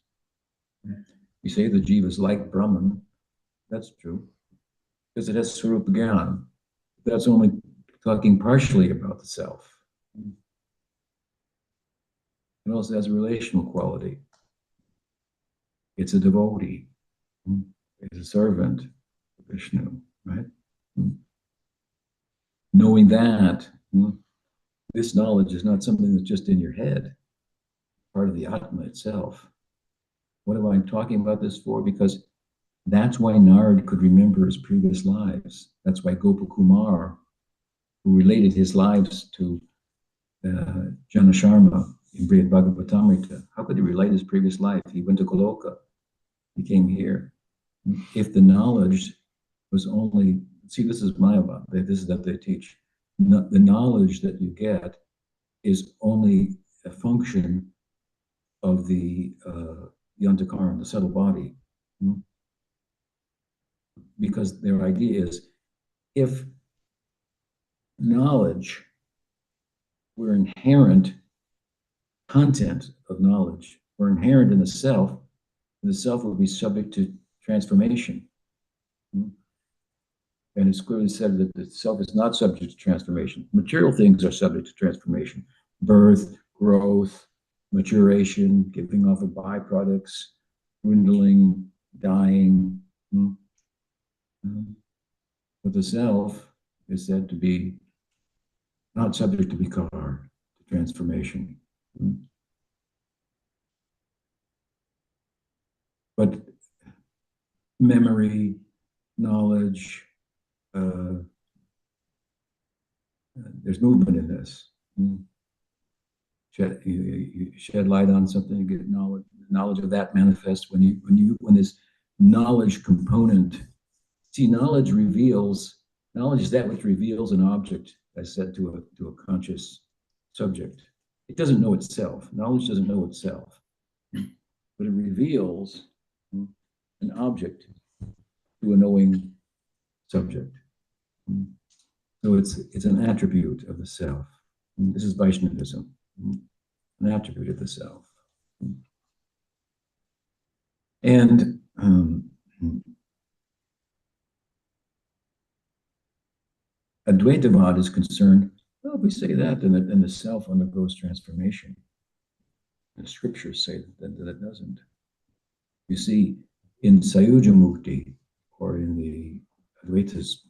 S1: You say the jiva is like Brahman. That's true, because it has Swarupa Gyan. That's only talking partially about the self. It also has a relational quality. It's a devotee. It's a servant of Vishnu, right? Knowing that, this knowledge is not something that's just in your head, part of the Atma itself. What am I talking about this for? Because that's why Narad could remember his previous lives. That's why Gopakumar, who related his lives to Janasharma in Brihad Bhagavatamrita, how could he relate his previous life? He went to Goloka. He came here. If the knowledge was only, see, this is Mayavad, this is what they teach. The knowledge that you get is only a function of the Yantakaran, the subtle body. Because their idea is if knowledge were inherent content of knowledge, were inherent in the self would be subject to transformation. And it's clearly said that the self is not subject to transformation. Material things are subject to transformation. Birth, growth, maturation, giving off of byproducts, dwindling, dying. But the self is said to be not subject to vikar, to transformation. But memory, knowledge, there's movement in this. You shed light on something, you get knowledge of that manifests when this knowledge component. See, knowledge is that which reveals an object, as said to a conscious subject. It doesn't know itself. Knowledge doesn't know itself, but it reveals an object to a knowing subject. So it's an attribute of the self. This is Vaishnavism, an attribute of the self. And Advaitavad is concerned, well, if we say that, then the self undergoes transformation. The scriptures say that it doesn't. You see, in Sayuja Mukti, or in the Advaita's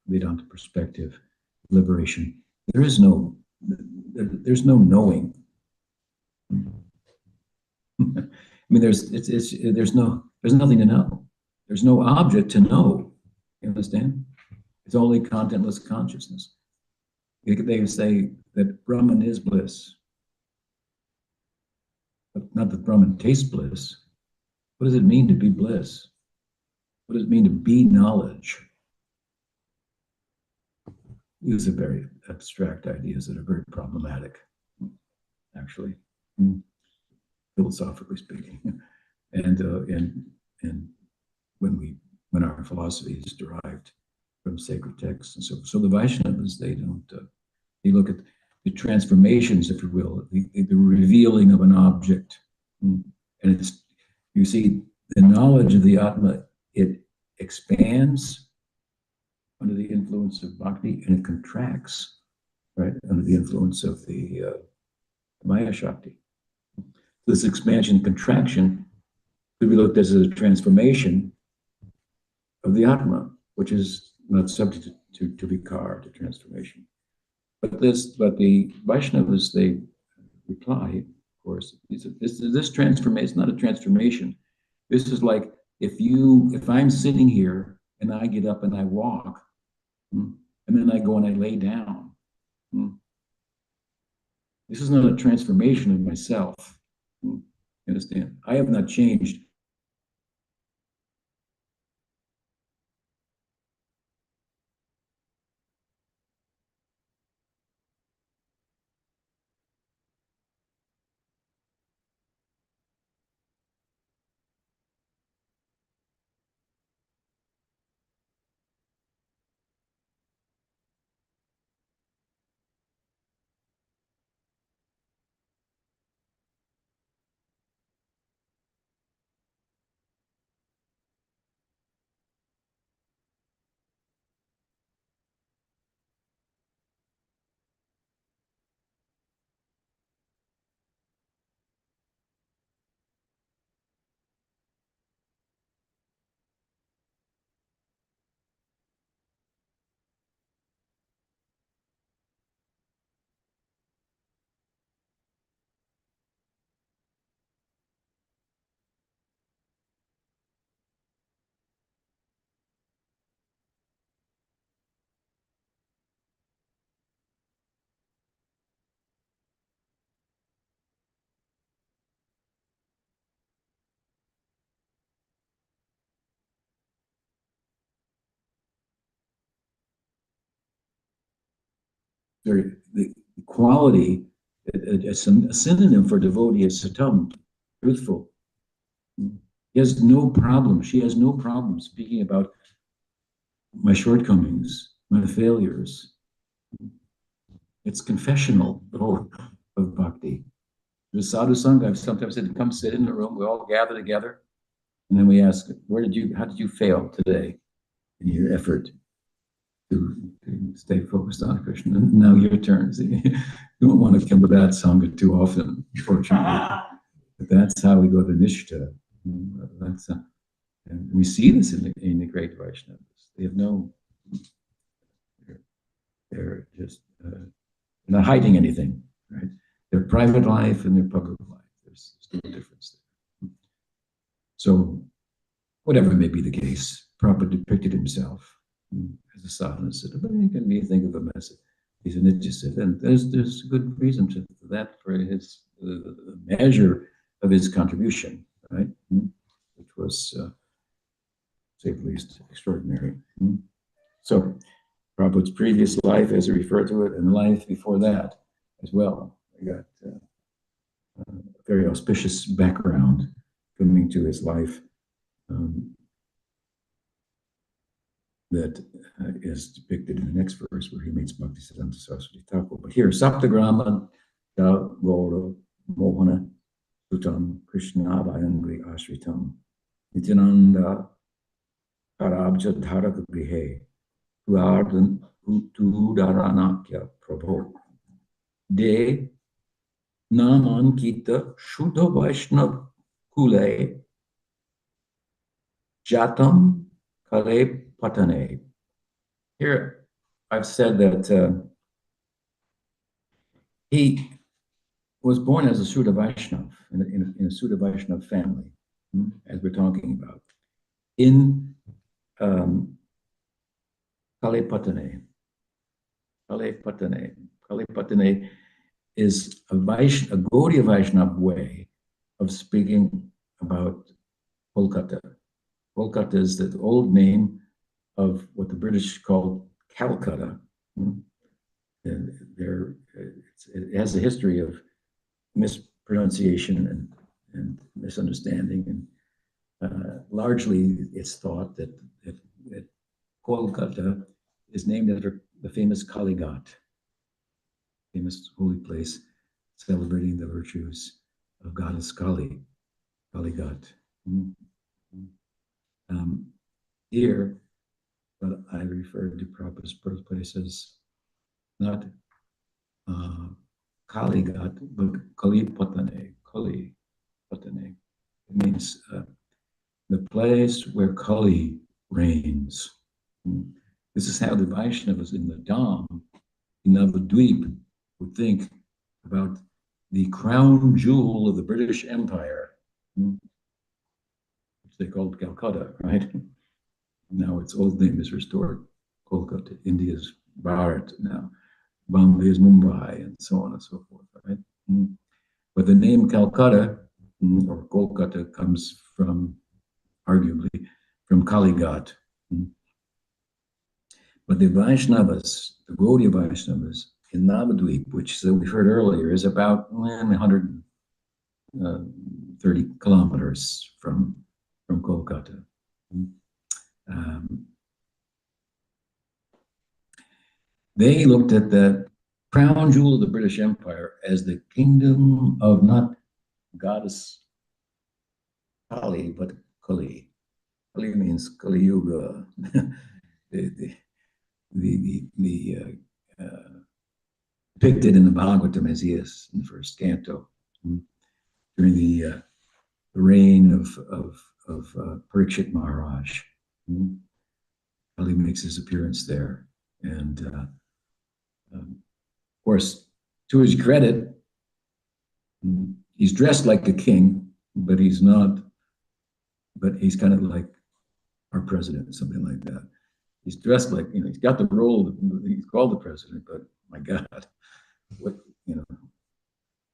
S1: Vedanta perspective, liberation, there's no knowing. I mean, there's nothing to know. There's no object to know. You understand? It's only contentless consciousness. They say that Brahman is bliss, but not that Brahman tastes bliss. What does it mean to be bliss? What does it mean to be knowledge? These are very abstract ideas that are very problematic, actually, philosophically speaking. And when our philosophy is derived from sacred texts and so the Vaishnavas, they look at the transformations, if you will, the revealing of an object, and you see the knowledge of the Atma, it expands under the influence of bhakti, and it contracts, right, under the influence of the Maya Shakti. This expansion and contraction could be looked at as a transformation of the Atma, which is not subject to vikar, to transformation. But the Vaishnavas, they reply, of course, this transformation is not a transformation. This is like if I'm sitting here and I get up and I walk, and then I go and I lay down. This is not a transformation of myself. You understand? I have not changed. the quality, a synonym for devotee is satam, truthful. He has no problem. She has no problem speaking about my shortcomings, my failures. It's confessional, the whole of bhakti. The sadhu sangha, I've sometimes said, come sit in the room, we all gather together, and then we ask, how did you fail today in your effort to stay focused on Krishna? And now your turn. See, you don't want to come to that sangha too often, unfortunately. But that's how we go to Nishta. And we see this in the great Vaishnavas. They have they're just not hiding anything, right? Their private life and their public life, there's still a difference there. So, whatever may be the case, Prabhupada depicted himself as a sadhana siddha, but he can be think of him as he's a nitya siddha, and there's good reason to that for his measure of his contribution, right? Which was, to say the least, extraordinary. So, Prabhupada's previous life, as he referred to it, and the life before that as well. We got a very auspicious background coming to his life that is depicted in the next verse where he meets Bhaktisiddhanta Saraswati Thakur. But here, Saptagrama da Gaura Mohana Sutam Krishna Vayangri Ashritam Nityananda Karabja Dharaka Grihe Tudaranakya Prabhu De Naman Kita Shuddha Vaishnav Kule Jatam Kale Patane. Here, I've said that he was born as a Shuddha Vaishnav in a Shuddha Vaishnav family, as we're talking about, in Kale Patane. Kale Patane. Kale Patane is a Gaudiya Vaishnava way of speaking about Kolkata. Kolkata is the old name of what the British called Calcutta. It has a history of mispronunciation and misunderstanding, and largely it's thought that Kolkata is named after the famous Kali Ghat, famous holy place celebrating the virtues of goddess Kali, Kali Ghat. Here, but I referred to Prabhupada's birthplace as not Kali Ghat, but Kali Patane. Kali Patane. It means the place where Kali reigns. This is how the Vaishnavas in the Dham, in Navadvip, would think about the crown jewel of the British Empire, which they called Calcutta, right? Now its old name is restored. Kolkata, India's Bharat now. Bombay is Mumbai, and so on and so forth, right? But the name Calcutta, or Kolkata, comes from, arguably, from Kali Ghat. But the Vaishnavas, the Gaudiya Vaishnavas in Navadvip, which we heard earlier, is about 130 kilometers from Kolkata. They looked at the crown jewel of the British Empire as the kingdom of not goddess Kali, but Kali. Kali means Kali Yuga. Depicted in the Bhagavatam as he is in the first canto during the reign of Parikshit Maharaj. Kali makes his appearance there, and of course, to his credit, he's dressed like a king, but he's not. But he's kind of like our president, something like that. He's dressed like, he's got the role. He's called the president, but my God, what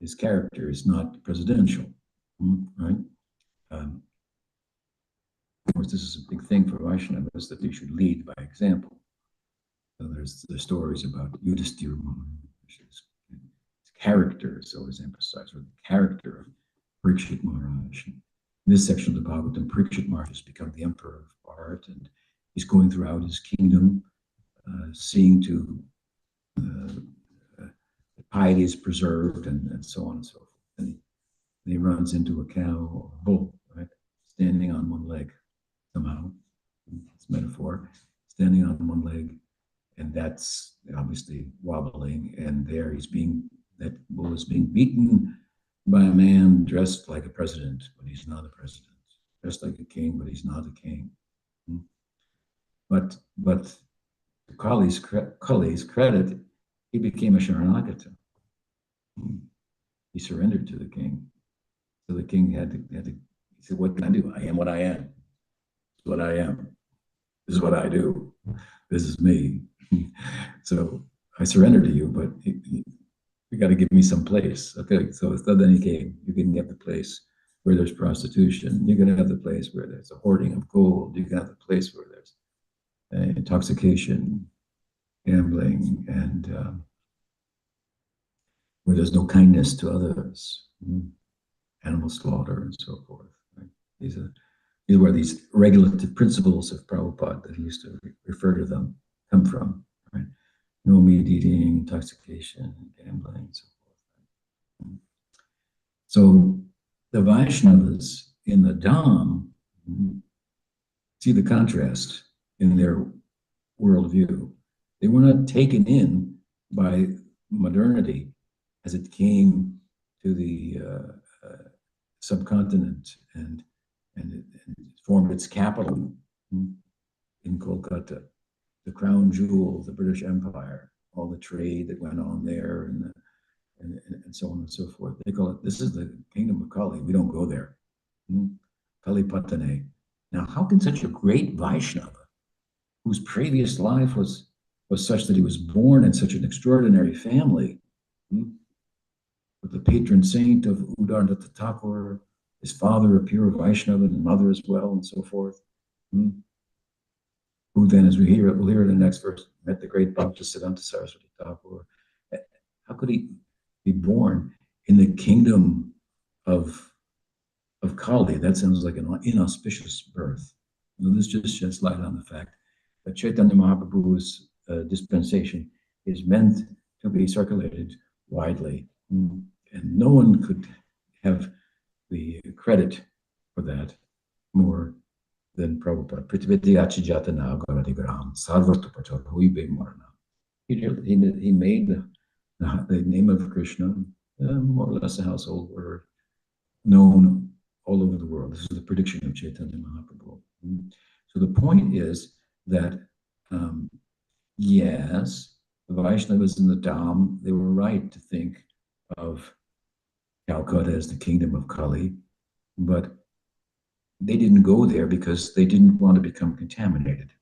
S1: his character is not presidential, right? Of course, this is a big thing for Vaishnavas, that they should lead by example. So there's the stories about Yudhisthira Maharaj. His character is always emphasized, or the character of Parikshit Maharaj. In this section of the Bhagavatam, Parikshit Maharaj has become the emperor of Bharat, and he's going throughout his kingdom, seeing to piety is preserved, and so on and so forth. And he runs into a cow or a bull, right, standing on one leg somehow. It's metaphor, standing on one leg, and that's obviously wobbling. And there that bull is being beaten by a man dressed like a president, but he's not a president. Dressed like a king, but he's not a king. But to Kali's credit, he became a Sharanagata. He surrendered to the king. So the king had to, he said, what can I do? I am what I am. This is what I am. This is what I do. This is me. So I surrender to you, but you got to give me some place. Okay, so then he came. You can have the place where there's prostitution. You're going to have the place where there's a hoarding of gold. You can have the place where there's intoxication, gambling, and where there's no kindness to others, animal slaughter, and so forth. Right? These are these regulative principles of Prabhupada that he used to refer to them come from. Right? No meat eating, intoxication, gambling, and so forth. Right? So the Vaishnavas in the Dham see the contrast in their worldview. They were not taken in by modernity as it came to the subcontinent and it formed its capital in Kolkata, the crown jewel of the British Empire, all the trade that went on there, and so on and so forth. They call it, this is the kingdom of Kali. We don't go there. Kali Patane. Now, how can such a great Vaishnava, whose previous life was such that he was born in such an extraordinary family, with the patron saint of Udarnata Thakur, his father a pure Vaishnava and mother as well, and so forth, who then, as we'll hear in the next verse, met the great Bhaktisiddhanta Saraswati Thakur. How could he be born in the kingdom of Kali? That sounds like an inauspicious birth. This just sheds light on the fact that Chaitanya Mahaprabhu's dispensation is meant to be circulated widely, and no one could have the credit for that more than Prabhupada. He made the name of Krishna more or less a household word, known all over the world. This is the prediction of Chaitanya Mahaprabhu. So the point is that, yes, the Vaishnavas in the Dham, they were right to think of Calcutta as the kingdom of Kali, but they didn't go there because they didn't want to become contaminated.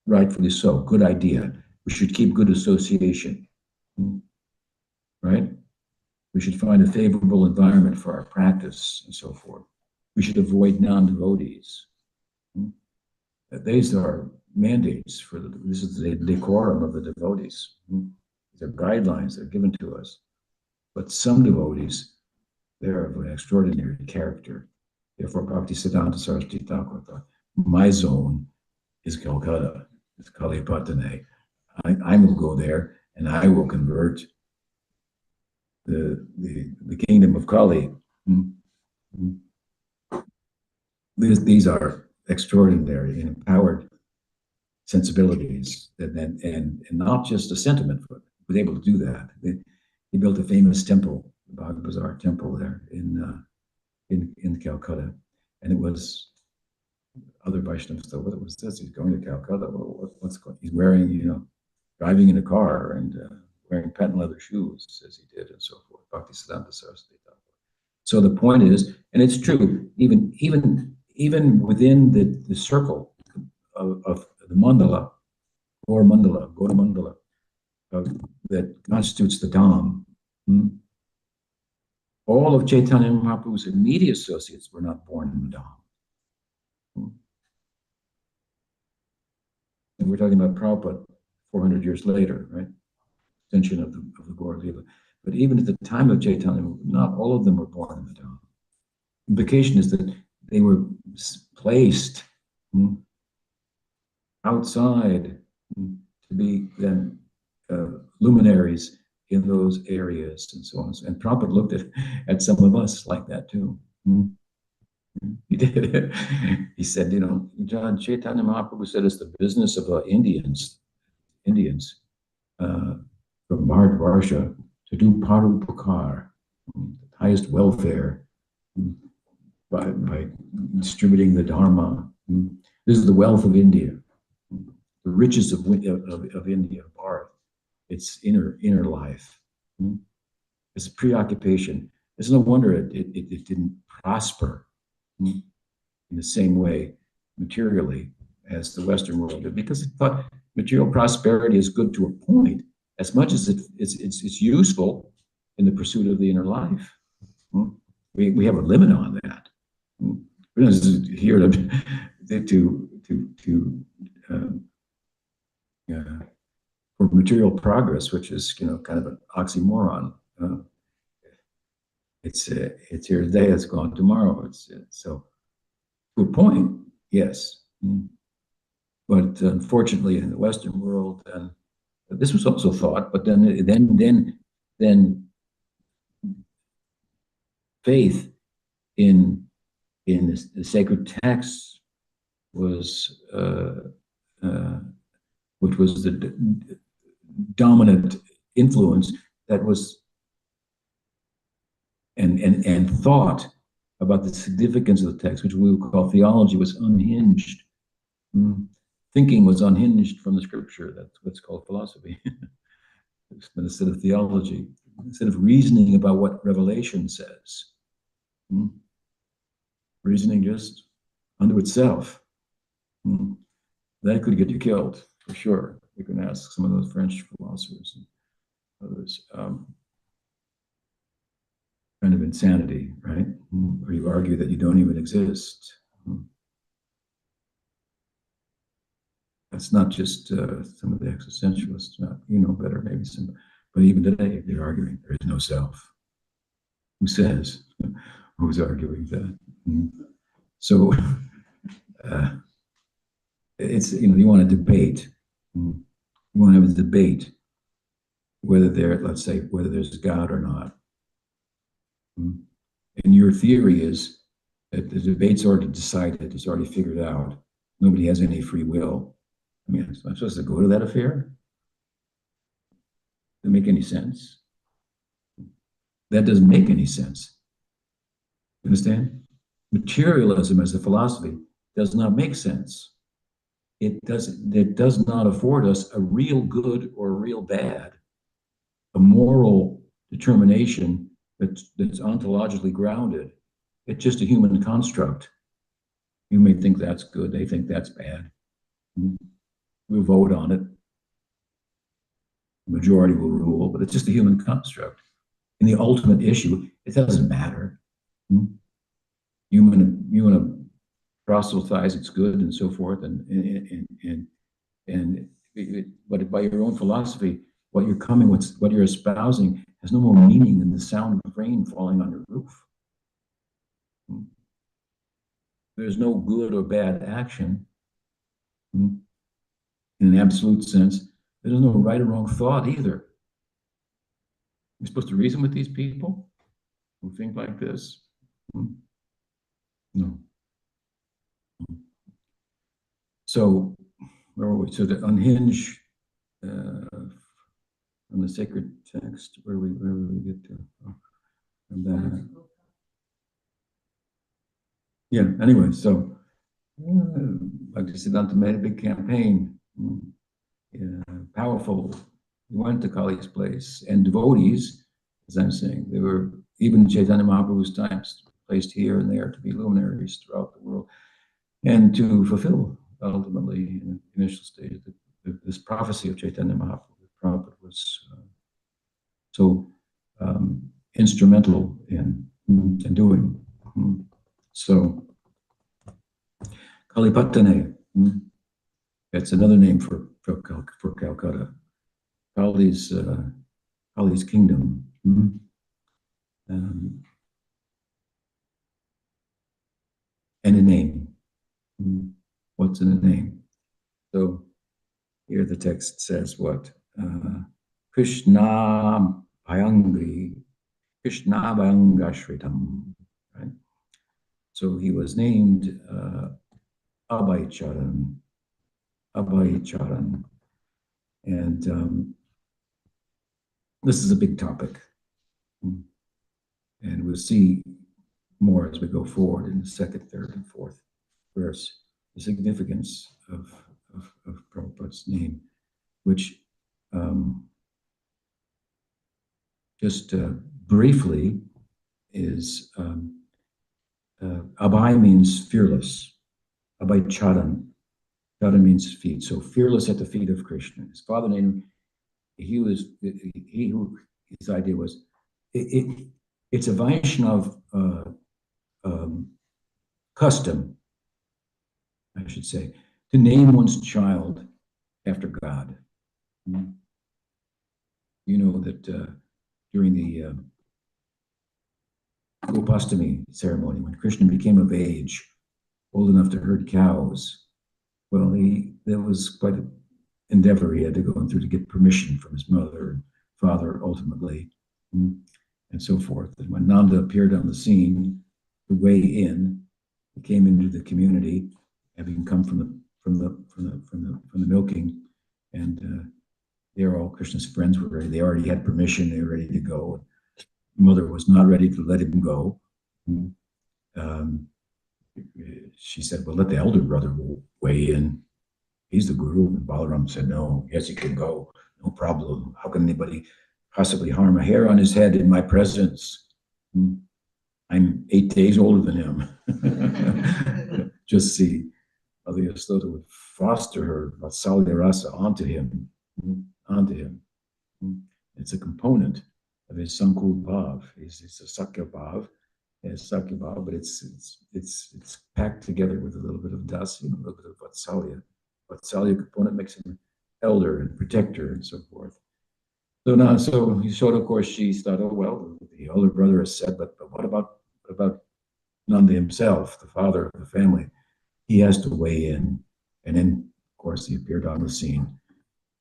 S1: Rightfully so. Good idea. We should keep good association, right? We should find a favorable environment for our practice and so forth. We should avoid non-devotees. These are mandates this is the decorum of the devotees. These are guidelines that are given to us. But some devotees, they're of an extraordinary character. Therefore, Bhaktisiddhanta Saraswati Thakur thought, my zone is Calcutta, it's Kali Patane. I will go there and I will convert the kingdom of Kali. These are extraordinary and empowered sensibilities, and not just a sentiment, but was able to do that. He built a famous temple, the Bhagavad Bazaar temple there in Calcutta, and it was other Vaishnavas thought, what was this? He's going to Calcutta. Well, what's going? He's wearing, driving in a car and wearing patent leather shoes, as he did, and so forth. Bhaktisiddhanta Saraswati Thakur. So the point is, and it's true, even within the circle of the mandala, or mandala, Gora mandala, that constitutes the Dham, all of Chaitanya Mahaprabhu's immediate associates were not born in the Dham. And we're talking about Prabhupada 400 years later, right? Extension of the Gaur Lila. But even at the time of Chaitanya, not all of them were born in the Dham. Implication is that they were placed outside to be then luminaries in those areas and so on. And Prabhupada looked at some of us like that too. He did. He said, John Chaitanya Mahaprabhu said it's the business of Indians from Bharatvarsha to do parupakar, highest welfare, by distributing the Dharma. This is the wealth of India, the riches of India, Bharat. Its inner life. It's a preoccupation. It's no wonder it didn't prosper in the same way materially as the Western world did, because it thought material prosperity is good to a point, as much as it's useful in the pursuit of the inner life. We have a limit on that. We're not here for material progress, which is kind of an oxymoron. It's here today, it's gone tomorrow. So to a point, yes, but unfortunately in the Western world, this was also thought, but then faith in the sacred texts was which was the dominant influence that was and thought about the significance of the text, which we would call theology, was unhinged. Thinking was unhinged from the scripture. That's what's called philosophy. Instead of theology, instead of reasoning about what Revelation says, reasoning just unto itself, that could get you killed for sure. You can ask some of those French philosophers and others. Kind of insanity, right? Or you argue that you don't even exist. That's not just some of the existentialists. You know better, maybe some, but even today they're arguing there is no self. Who says? Who's arguing that? So it's you want to debate. You want to have a debate whether let's say whether there's God or not. And your theory is that the debate's already decided, it's already figured out. Nobody has any free will. I mean, I'm supposed to go to that affair? Doesn't make any sense. That doesn't make any sense. You understand? Materialism as a philosophy does not make sense. It does not afford us a real good or a real bad, a moral determination that's ontologically grounded. It's just a human construct. You may think that's good, they think that's bad. We'll vote on it. The majority will rule, but it's just a human construct. In the ultimate issue, it doesn't matter. You want to proselytize it's good and so forth, but by your own philosophy, what you're espousing has no more meaning than the sound of rain falling on your roof. There's no good or bad action in an absolute sense. There's no right or wrong thought either. You're supposed to reason with these people who think like this? No. So, where were we? So to unhinge from the sacred text, where do we get to? And then, yeah, anyway, so like Siddhanta made a big campaign, powerful. We went to Kali's place, and devotees, as I'm saying, they were, even Chaitanya Mahaprabhu's times, placed here and there to be luminaries throughout the world, and to fulfill, ultimately, in the initial stage, this prophecy of Chaitanya Mahaprabhu. Prabhupada was so instrumental in doing. So, Kalipatane, That's another name for Calcutta. Kali's kingdom. Mhm. Um, and a name. Mhm. What's in a name? So here the text says what? Krishna Bhayangri, Krishna Bhayangashritam. Right? So he was named Abhaycharan, Abhaycharan. And this is a big topic. And we'll see more as we go forward in the second, third, and fourth verse, the significance of Prabhupada's name, which just briefly is Abhay means fearless. Abhay Charan. Charan means feet. So fearless at the feet of Krishna. His father named his idea was it's a Vaishnav um, custom, I should say, to name one's child after God. You know that during the Gopastami ceremony, when Krishna became of age, old enough to herd cows, well, there was quite an endeavor he had to go through to get permission from his mother and father ultimately, and so forth. And when Nanda appeared on the scene to weigh in, he came into the community, having come from the milking, and there all Krishna's friends were ready. They already had permission. They were ready to go. Mother was not ready to let him go. Um, she said, well, let the elder brother weigh in. He's the guru. And Balaram said, no, yes, he can go. No problem. How can anybody possibly harm a hair on his head in my presence? I'm 8 days older than him. Just see how the Yasota would foster her Vatsalya Rasa onto him. It's a component of his Sankul Bhav. It's a Sakya Bhav. It's Sakya Bhav, but it's packed together with a little bit of Das, a little bit of Vatsalya. Vatsalya component makes him elder and protector and so forth. So now, so Yashoda, of course, she thought, oh well, the elder brother has said, but what about Nanda himself, the father of the family? He has to weigh in, and then, of course, he appeared on the scene,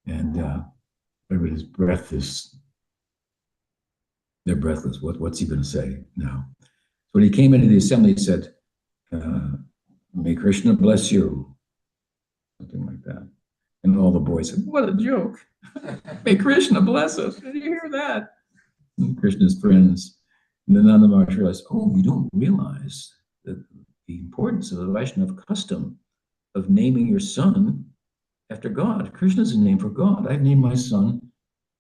S1: and everybody's they're breathless. What's he going to say now? So when he came into the assembly, he said, "May Krishna bless you," something like that. And all the boys said, "What a joke! May Krishna bless us." Did you hear that? And Krishna's friends. And then Nanda Maharaj realized, oh, you don't realize the importance of the Vaishnava custom of naming your son after God. Krishna's a name for God. I've named my son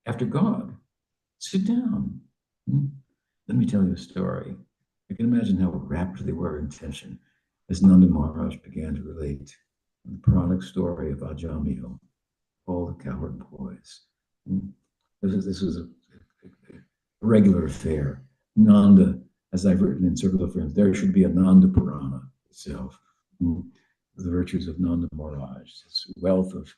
S1: after God. Sit down. Let me tell you a story. I can imagine how rapt they were in tension as Nanda Maharaj began to relate the Puranic story of Ajamil, all the cowherd boys. This was a regular affair. Nanda, as I've written in Circle of Friends, there should be a Nanda Purana itself. The virtues of Nanda Maharaj, this wealth of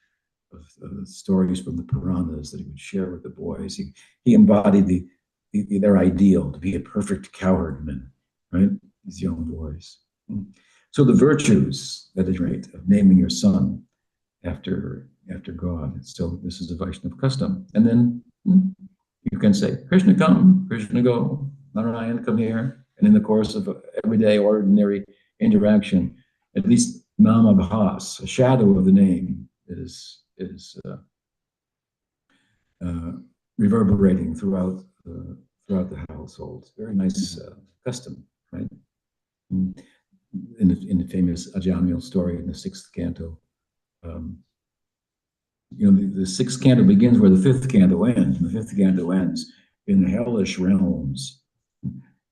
S1: stories from the Puranas that he would share with the boys. He embodied their ideal to be a perfect cowherdman, right? These young boys. So the virtues, that is right, of naming your son after God. So this is a Vaishnava custom. And then you can say, Krishna come, Krishna go, Narayan come here. And in the course of everyday ordinary interaction, at least nama bhas, a shadow of the name, is reverberating throughout the household. Very nice custom, right? In the famous Ajamil story in the sixth canto, the sixth canto begins where the fifth canto ends, and the fifth canto ends in the hellish realms.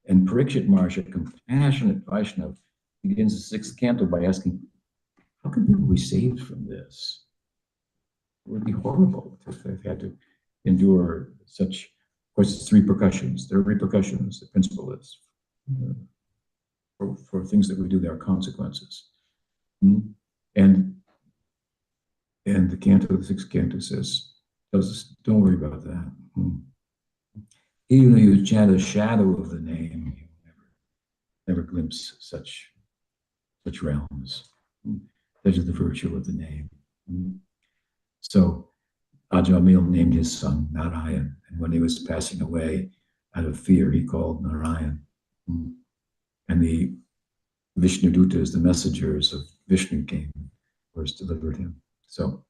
S1: And Parikshit Maharaj, a compassionate Vaishnava, begins the sixth canto by asking, how can people be saved from this? It would be horrible if they've had to endure such. Of course, it's repercussions. There are repercussions. The principle is for things that we do, there are consequences. And And the canto, the sixth canto says, don't worry about that. Even though you chant a shadow of the name, you never glimpse such realms. That is the virtue of the name. So Ajamil named his son Narayan, and when he was passing away, out of fear, he called Narayan. And the Vishnu Dutas, the messengers of Vishnu came, first delivered him. So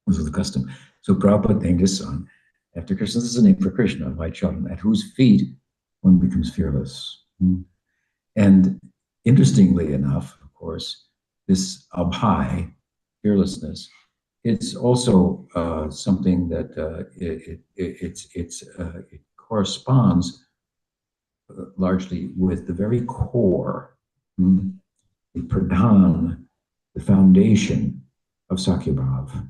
S1: this was the custom. So Prabhupada named his son after Krishna. This is a name for Krishna, white children, at whose feet one becomes fearless. And interestingly enough, of course, this abhay, fearlessness, it's also something that it corresponds largely with the very core, the pradhan, the foundation of Sakyabhav.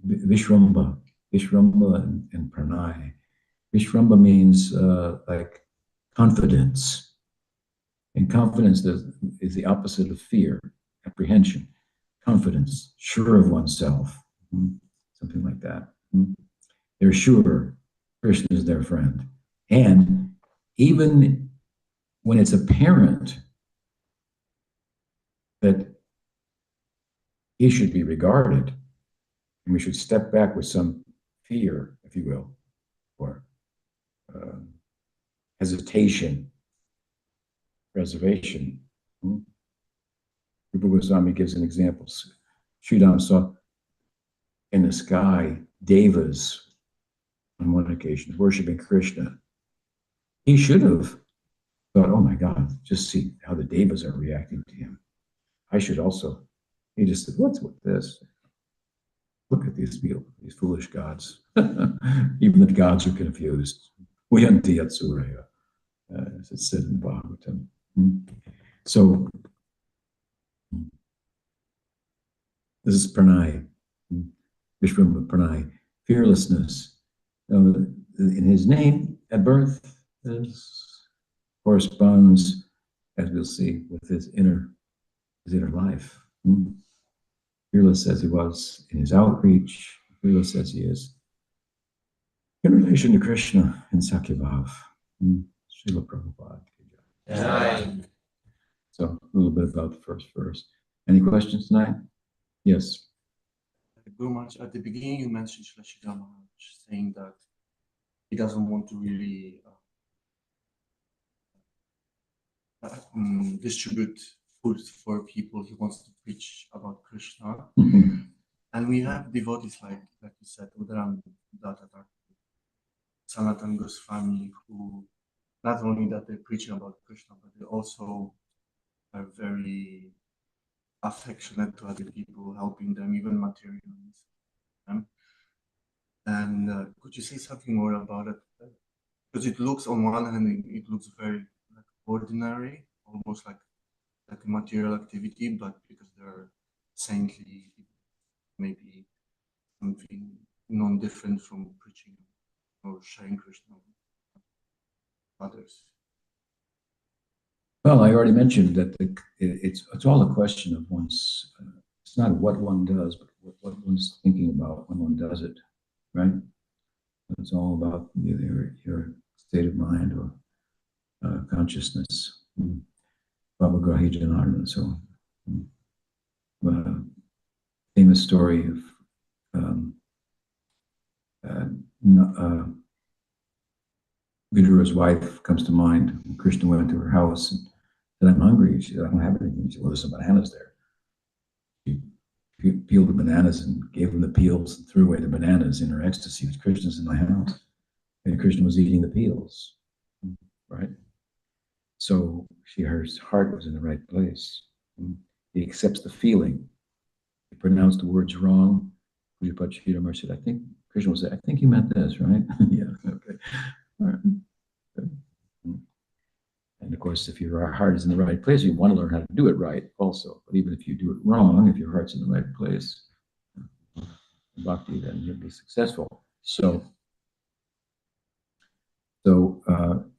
S1: Vishramba and Pranay. Vishramba means like confidence. And confidence is the opposite of fear, apprehension. Confidence, sure of oneself, something like that. They're sure Krishna is their friend. And even when it's apparent that he should be regarded, and we should step back with some fear, if you will, or hesitation, reservation. Rupa Goswami gives an example. Sridham saw in the sky devas on one occasion worshiping Krishna. He should have thought, oh my God, just see how the devas are reacting to him. I should also. He just said, what's with this? Look at these people, these foolish gods. Even the gods are confused. Uyanti Yatsuraya, as it said in Bhagavatam. So this is Pranay, Vishwamba Pranay, fearlessness. In his name at birth corresponds, as we'll see, with his inner life. Fearless as he was in his outreach, fearless as he is in relation to Krishna and Sakyabhav. Srila Prabhupada. So a little bit about the first verse. Any questions tonight? Yes.
S2: Guru Maharaj, at the beginning you mentioned Srila Maharaj saying that he doesn't want to really distribute food for people. He wants to preach about Krishna. And we have devotees like you said, Udaran Datta, Sanatan Goswami, who not only that they're preaching about Krishna, but they also are very affectionate to other people, helping them, even materially. And could you say something more about it? Because it looks, on one hand, it looks very ordinary, almost like a material activity, but because they're saintly, maybe something non-different from preaching or sharing Krishna with others.
S1: Well, I already mentioned that it's all a question of one's. It's not what one does, but what one's thinking about when one does it, right? It's all about your state of mind or consciousness. Baba Grahi Janardana. So, famous story of Vidura's wife comes to mind. Krishna went to her house and said, I'm hungry. She said, I don't have anything. She said, well, there's some bananas there. She peeled the bananas and gave him the peels and threw away the bananas in her ecstasy. Krishna's in my house. And Krishna was eating the peels, right? So her heart was in the right place. He accepts the feeling. He pronounced the words wrong. Pujapat said, I think Krishna will say, I think you meant this, right? Yeah, okay. All right. Good. And of course, if your heart is in the right place, you want to learn how to do it right also. But even if you do it wrong, if your heart's in the right place, bhakti, then you'll be successful. So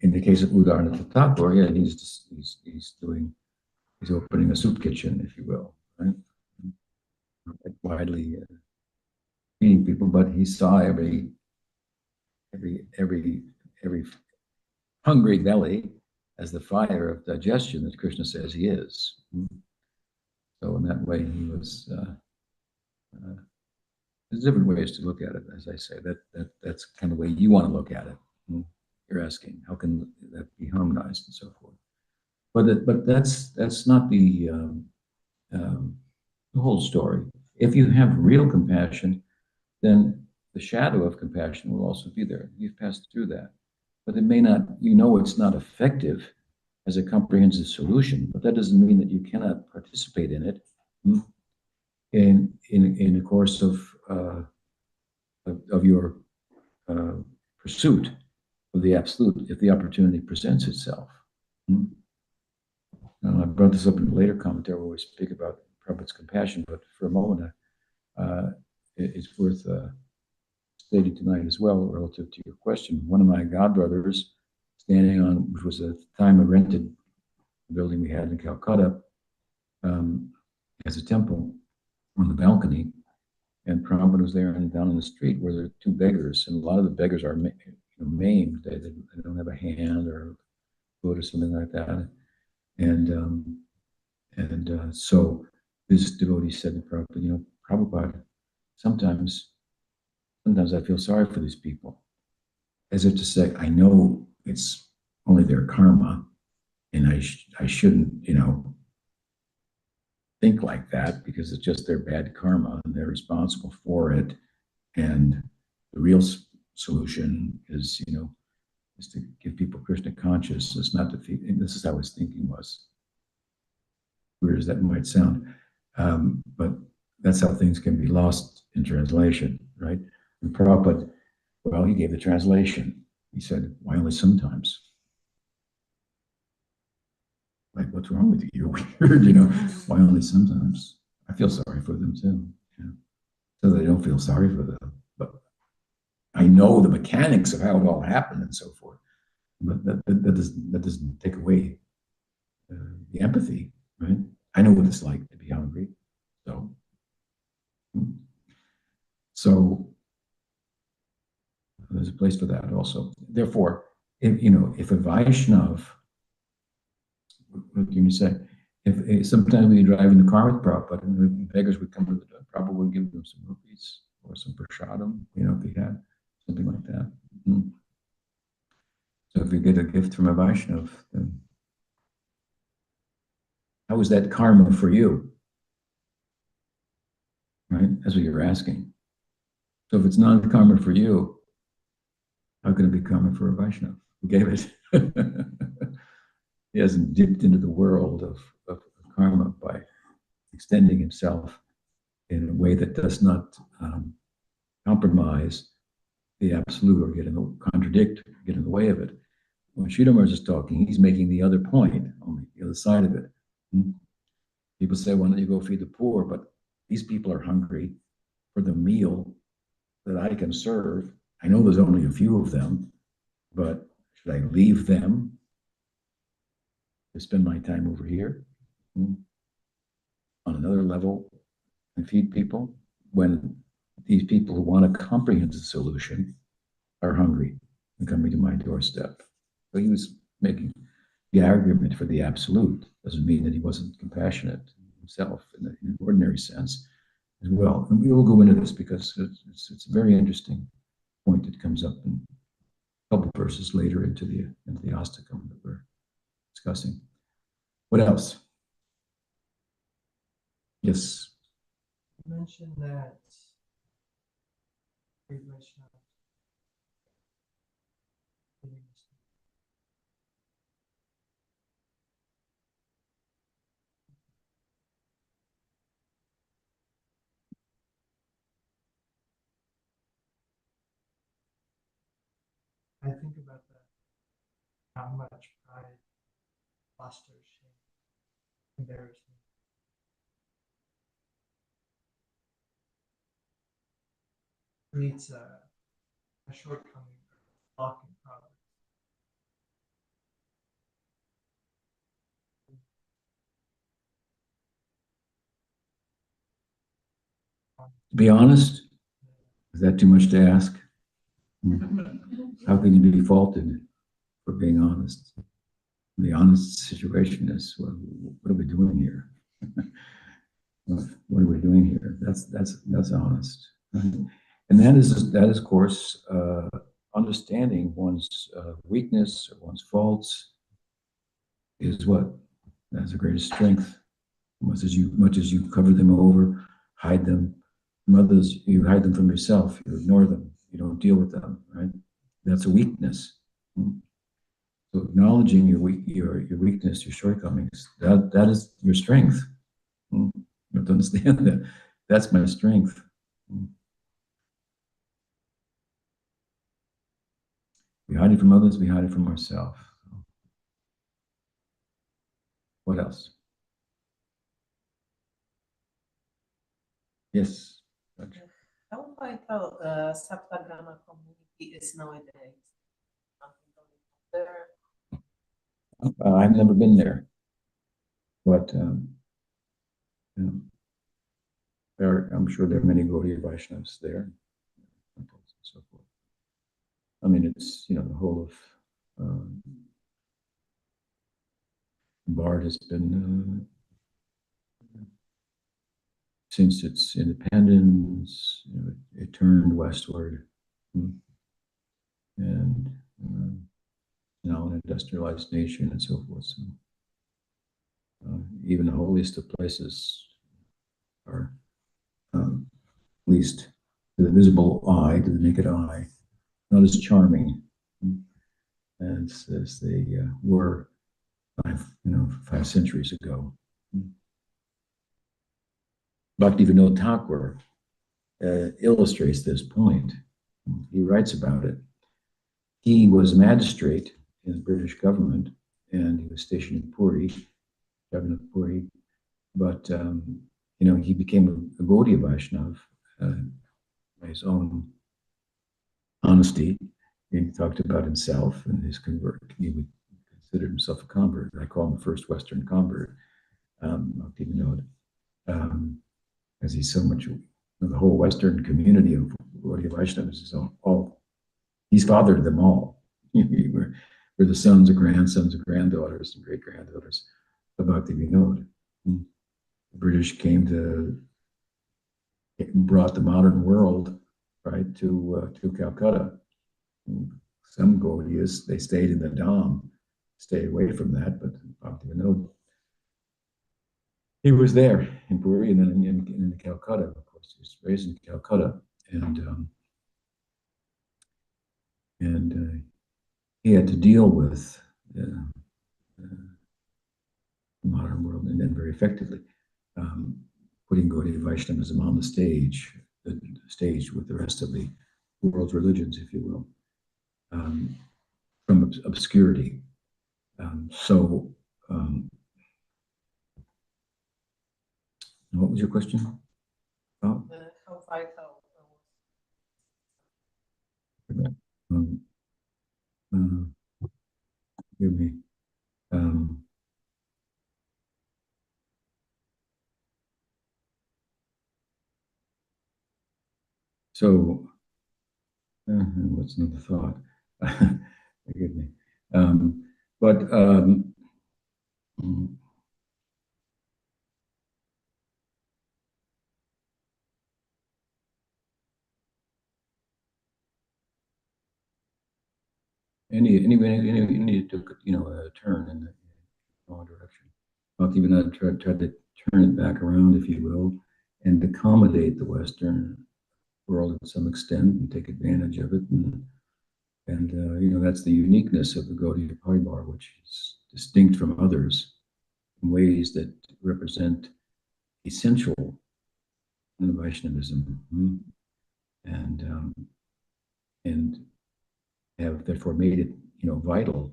S1: in the case of Udarnatha Thakur, yeah, he's opening a soup kitchen, if you will, right? widely feeding people, but he saw every every every hungry belly as the fire of digestion that Krishna says he is. So in that way, he was. There's different ways to look at it, as I say. That's kind of the way you want to look at it. You're asking, how can that be harmonized and so forth? But that's not the whole story. If you have real compassion, then the shadow of compassion will also be there. You've passed through that, but it may not. You know, it's not effective as a comprehensive solution, but that doesn't mean that you cannot participate in it in the course of your pursuit of the absolute if the opportunity presents itself. I brought this up in a later commentary where we speak about Prabhupada's compassion, but for a moment, it's worth stating tonight as well relative to your question. One of my godbrothers, standing on, which was at the time a rented building we had in Calcutta, as a temple on the balcony, and Prabhupada was there, and down in the street where there are two beggars, and a lot of the beggars are maimed. They don't have a hand or foot or something like that. And so this devotee said to Prabhupada, Prabhupada, sometimes I feel sorry for these people, as if to say, I know it's only their karma, and I shouldn't, think like that because it's just their bad karma and they're responsible for it. And the real solution is, is to give people Krishna consciousness, not to feed. And this is how his thinking was. Weird as that might sound, but that's how things can be lost in translation, right? And Prabhupada, well, he gave the translation. He said, "Why only sometimes?" Like, what's wrong with you? You're weird, Why only sometimes? I feel sorry for them too. So they don't feel sorry for them. But I know the mechanics of how it all happened and so forth. But that doesn't take away the empathy, right? I know what it's like to be hungry. So there's a place for that also. Therefore, if a Vaishnav, what can you say? If sometimes we drive in the car with Prabhupada and the beggars would come to the door, Prabhupada would give them some rupees or some prasadam, if he had something like that. So if you get a gift from a Vaishnav, then how is that karma for you? Right? That's what you're asking. So if it's not karma for you, how can it be karma for a Vaishnava who gave it? He hasn't dipped into the world of karma by extending himself in a way that does not compromise the absolute or contradict, get in the way of it. When Sridhar is talking, he's making the other point, only the other side of it. People say, why don't you go feed the poor? But these people are hungry for the meal that I can serve. I know there's only a few of them, but should I leave them to spend my time over here on another level and feed people when these people who want a comprehensive solution are hungry and coming to my doorstep? So he was making the argument for the absolute. Doesn't mean that he wasn't compassionate himself in an ordinary sense as well. And we will go into this because it's a very interesting point that comes up in a couple verses later into the Astakam that we're discussing. What else? Yes.
S2: You mentioned that I think about that, how much pride fosters shame, embarrassment. Creates a shortcoming, blocking progress.
S1: To be honest, is that too much to ask? How can you be faulted for being honest? The honest situation is, well, what are we doing here? What are we doing here? That's honest, right? And that is, of course, understanding one's weakness or one's faults is what? That's the greatest strength. Much as you cover them over, hide them from others, you hide them from yourself, you ignore them, you don't deal with them, right? That's a weakness. So acknowledging your weakness, your shortcomings, that is your strength. You have to understand that. That's my strength. We hide it from others, we hide it from ourselves. What else? Yes.
S3: How vital Saptagama community is nowadays? There.
S1: I've never been there, but I'm sure there are many Gaudiya Vaishnavas there, and so forth. I mean, it's the whole of Bard has been since its independence, it turned westward, and now an industrialized nation and so forth. So even the holiest of places are, at least to the visible eye, to the naked eye, not as charming as they were 5 centuries ago. Bhaktivinoda Thakur illustrates this point. He writes about it. He was a magistrate in the British government, and he was stationed in Puri, Jagannath Puri. But he became a Gaudiya Vaishnav by his own honesty. He talked about himself and his convert. He would consider himself a convert. I call him the first Western convert, Bhaktivinoda, as he's so much. The whole Western community of Gaudiya Vaishnavas is all. He's fathered them all. we're the sons and grandsons and granddaughters and great granddaughters of Bhaktivinoda. The British brought the modern world right to Calcutta. Some Gaudiyas, they stayed in the Dham, stayed away from that, but Bhaktivinoda, he was there in Puri and then in Calcutta. Of course, he was raised in Calcutta, and he had to deal with the modern world, and then very effectively putting Gaudiya Vaishnavism on the stage with the rest of the world's religions, if you will, from obscurity. What was your question?
S3: How vital?
S1: Give me. So, what's another thought? Forgive me. But any took a turn in the wrong direction. Not even that tried to turn it back around, if you will, and accommodate the Western world to some extent and take advantage of it. And that's the uniqueness of the Gaudiya Paribar, which is distinct from others in ways that represent essential in Vaishnavism, and have therefore made it vital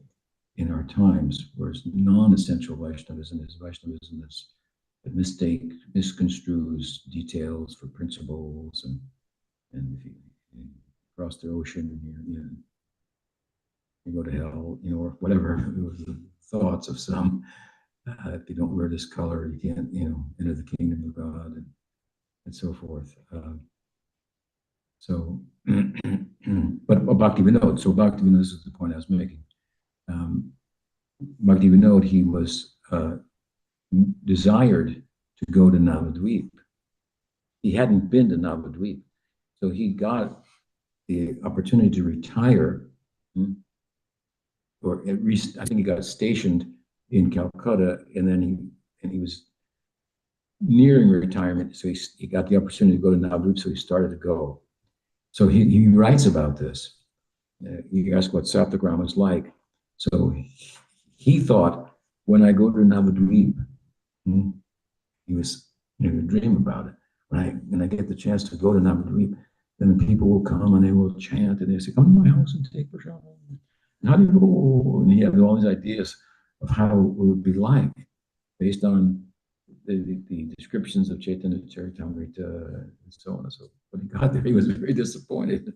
S1: in our times, whereas non-essential Vaishnavism is Vaishnavism that misconstrues details for principles, and if you cross the ocean and you go to hell, or whatever the thoughts of some. If you don't wear this color, you can't, enter the kingdom of God. and so forth. But Bhakti Vinod, so Bhakti Vinod, this is the point I was making. Bhakti Vinod, he was desired to go to Navadvip. He hadn't been to Navadvip, so he got the opportunity to retire, or at least I think he got stationed in Calcutta, and then he was nearing retirement, so he got the opportunity to go to Navadvip, so he started to go. So he writes about this. You ask what Saptagram was like. So he thought, when I go to Navadvip, he was dream about it. When I get the chance to go to Navadvip, then the people will come and they will chant and they say, "Come to my house and take prasad." And how do you go? And he had all these ideas of how it would be like, based on the descriptions of Chaitanya Charitamrita and so on and so forth. When he got there, he was very disappointed. It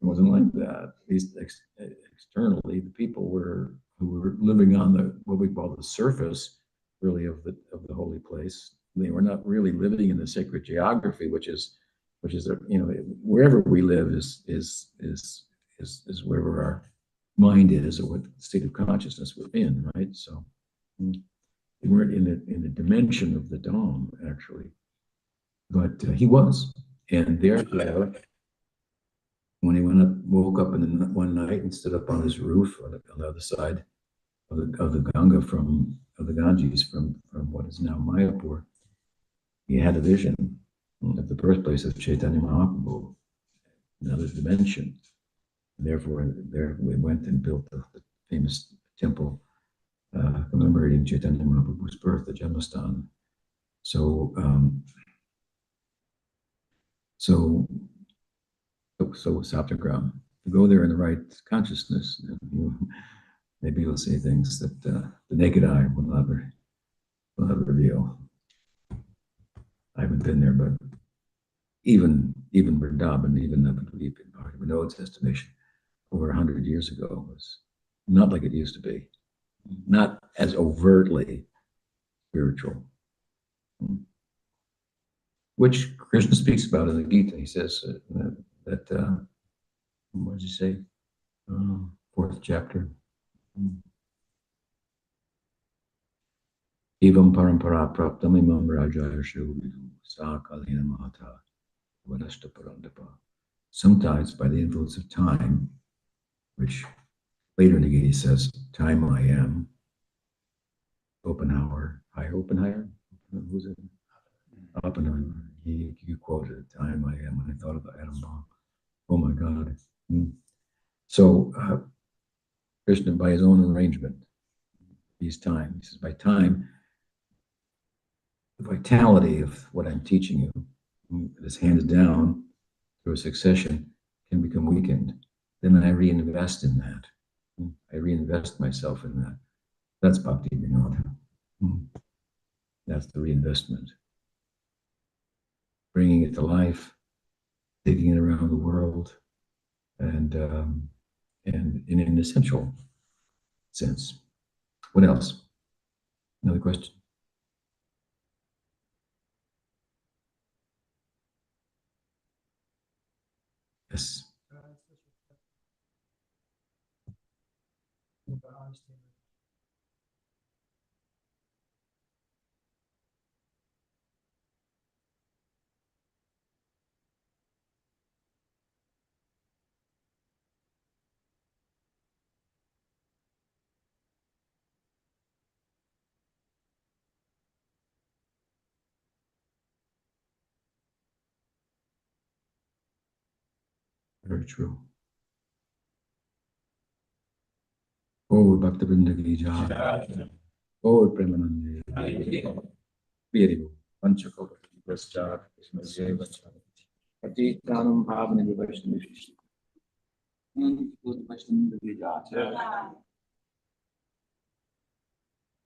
S1: wasn't like that. At least externally, the people who were living on what we call the surface, really, of the holy place. They were not really living in the sacred geography, which is wherever we live is wherever our mind is, or what state of consciousness we're in, right? So they weren't in the dimension of the Dham, actually, but he was, and therefore, when he woke up one night and stood up on his roof on the other side of the Ganga of the Ganges from what is now Mayapur, he had a vision of the birthplace of Chaitanya Mahaprabhu, another dimension. And therefore, there we went and built the famous temple commemorating Chaitanya Mahaprabhu's birth, the Janmastan. So Saptagram, to go there in the right consciousness, maybe you'll say things that the naked eye will not reveal. I haven't been there, but even Vrindavan, even Navadvip, in Bhakti Vinod's estimation, over 100 years ago, was not like it used to be, not as overtly spiritual, which Krishna speaks about in the Gita. He says that what does he say? Fourth chapter. Evam parampara praptam imam rajaya shuvidu sa kalina mata vadashta parandapa. Sometimes, by the influence of time, which later in the Gita says, "Time I am." Oppenheimer, who's it? Oppenheimer. You quoted, "Time I am." When I thought of the atom bomb, oh my God. So Krishna, by his own arrangement, he's time. He says, by time, the vitality of what I'm teaching you that is handed down through a succession can become weakened. Then I reinvest in that. I reinvest myself in that. That's Bhakti Vinod. That's the reinvestment. Bringing it to life, taking it around the world, and in an essential sense. What else? Another question? Yes. Very true. Oh, Bhaktivinoda ki jai. Oh, Premanande. Very Panchakota Prastar, Krishnasya Vachana. Pati Tanam Bhavani Vivashni. Good question.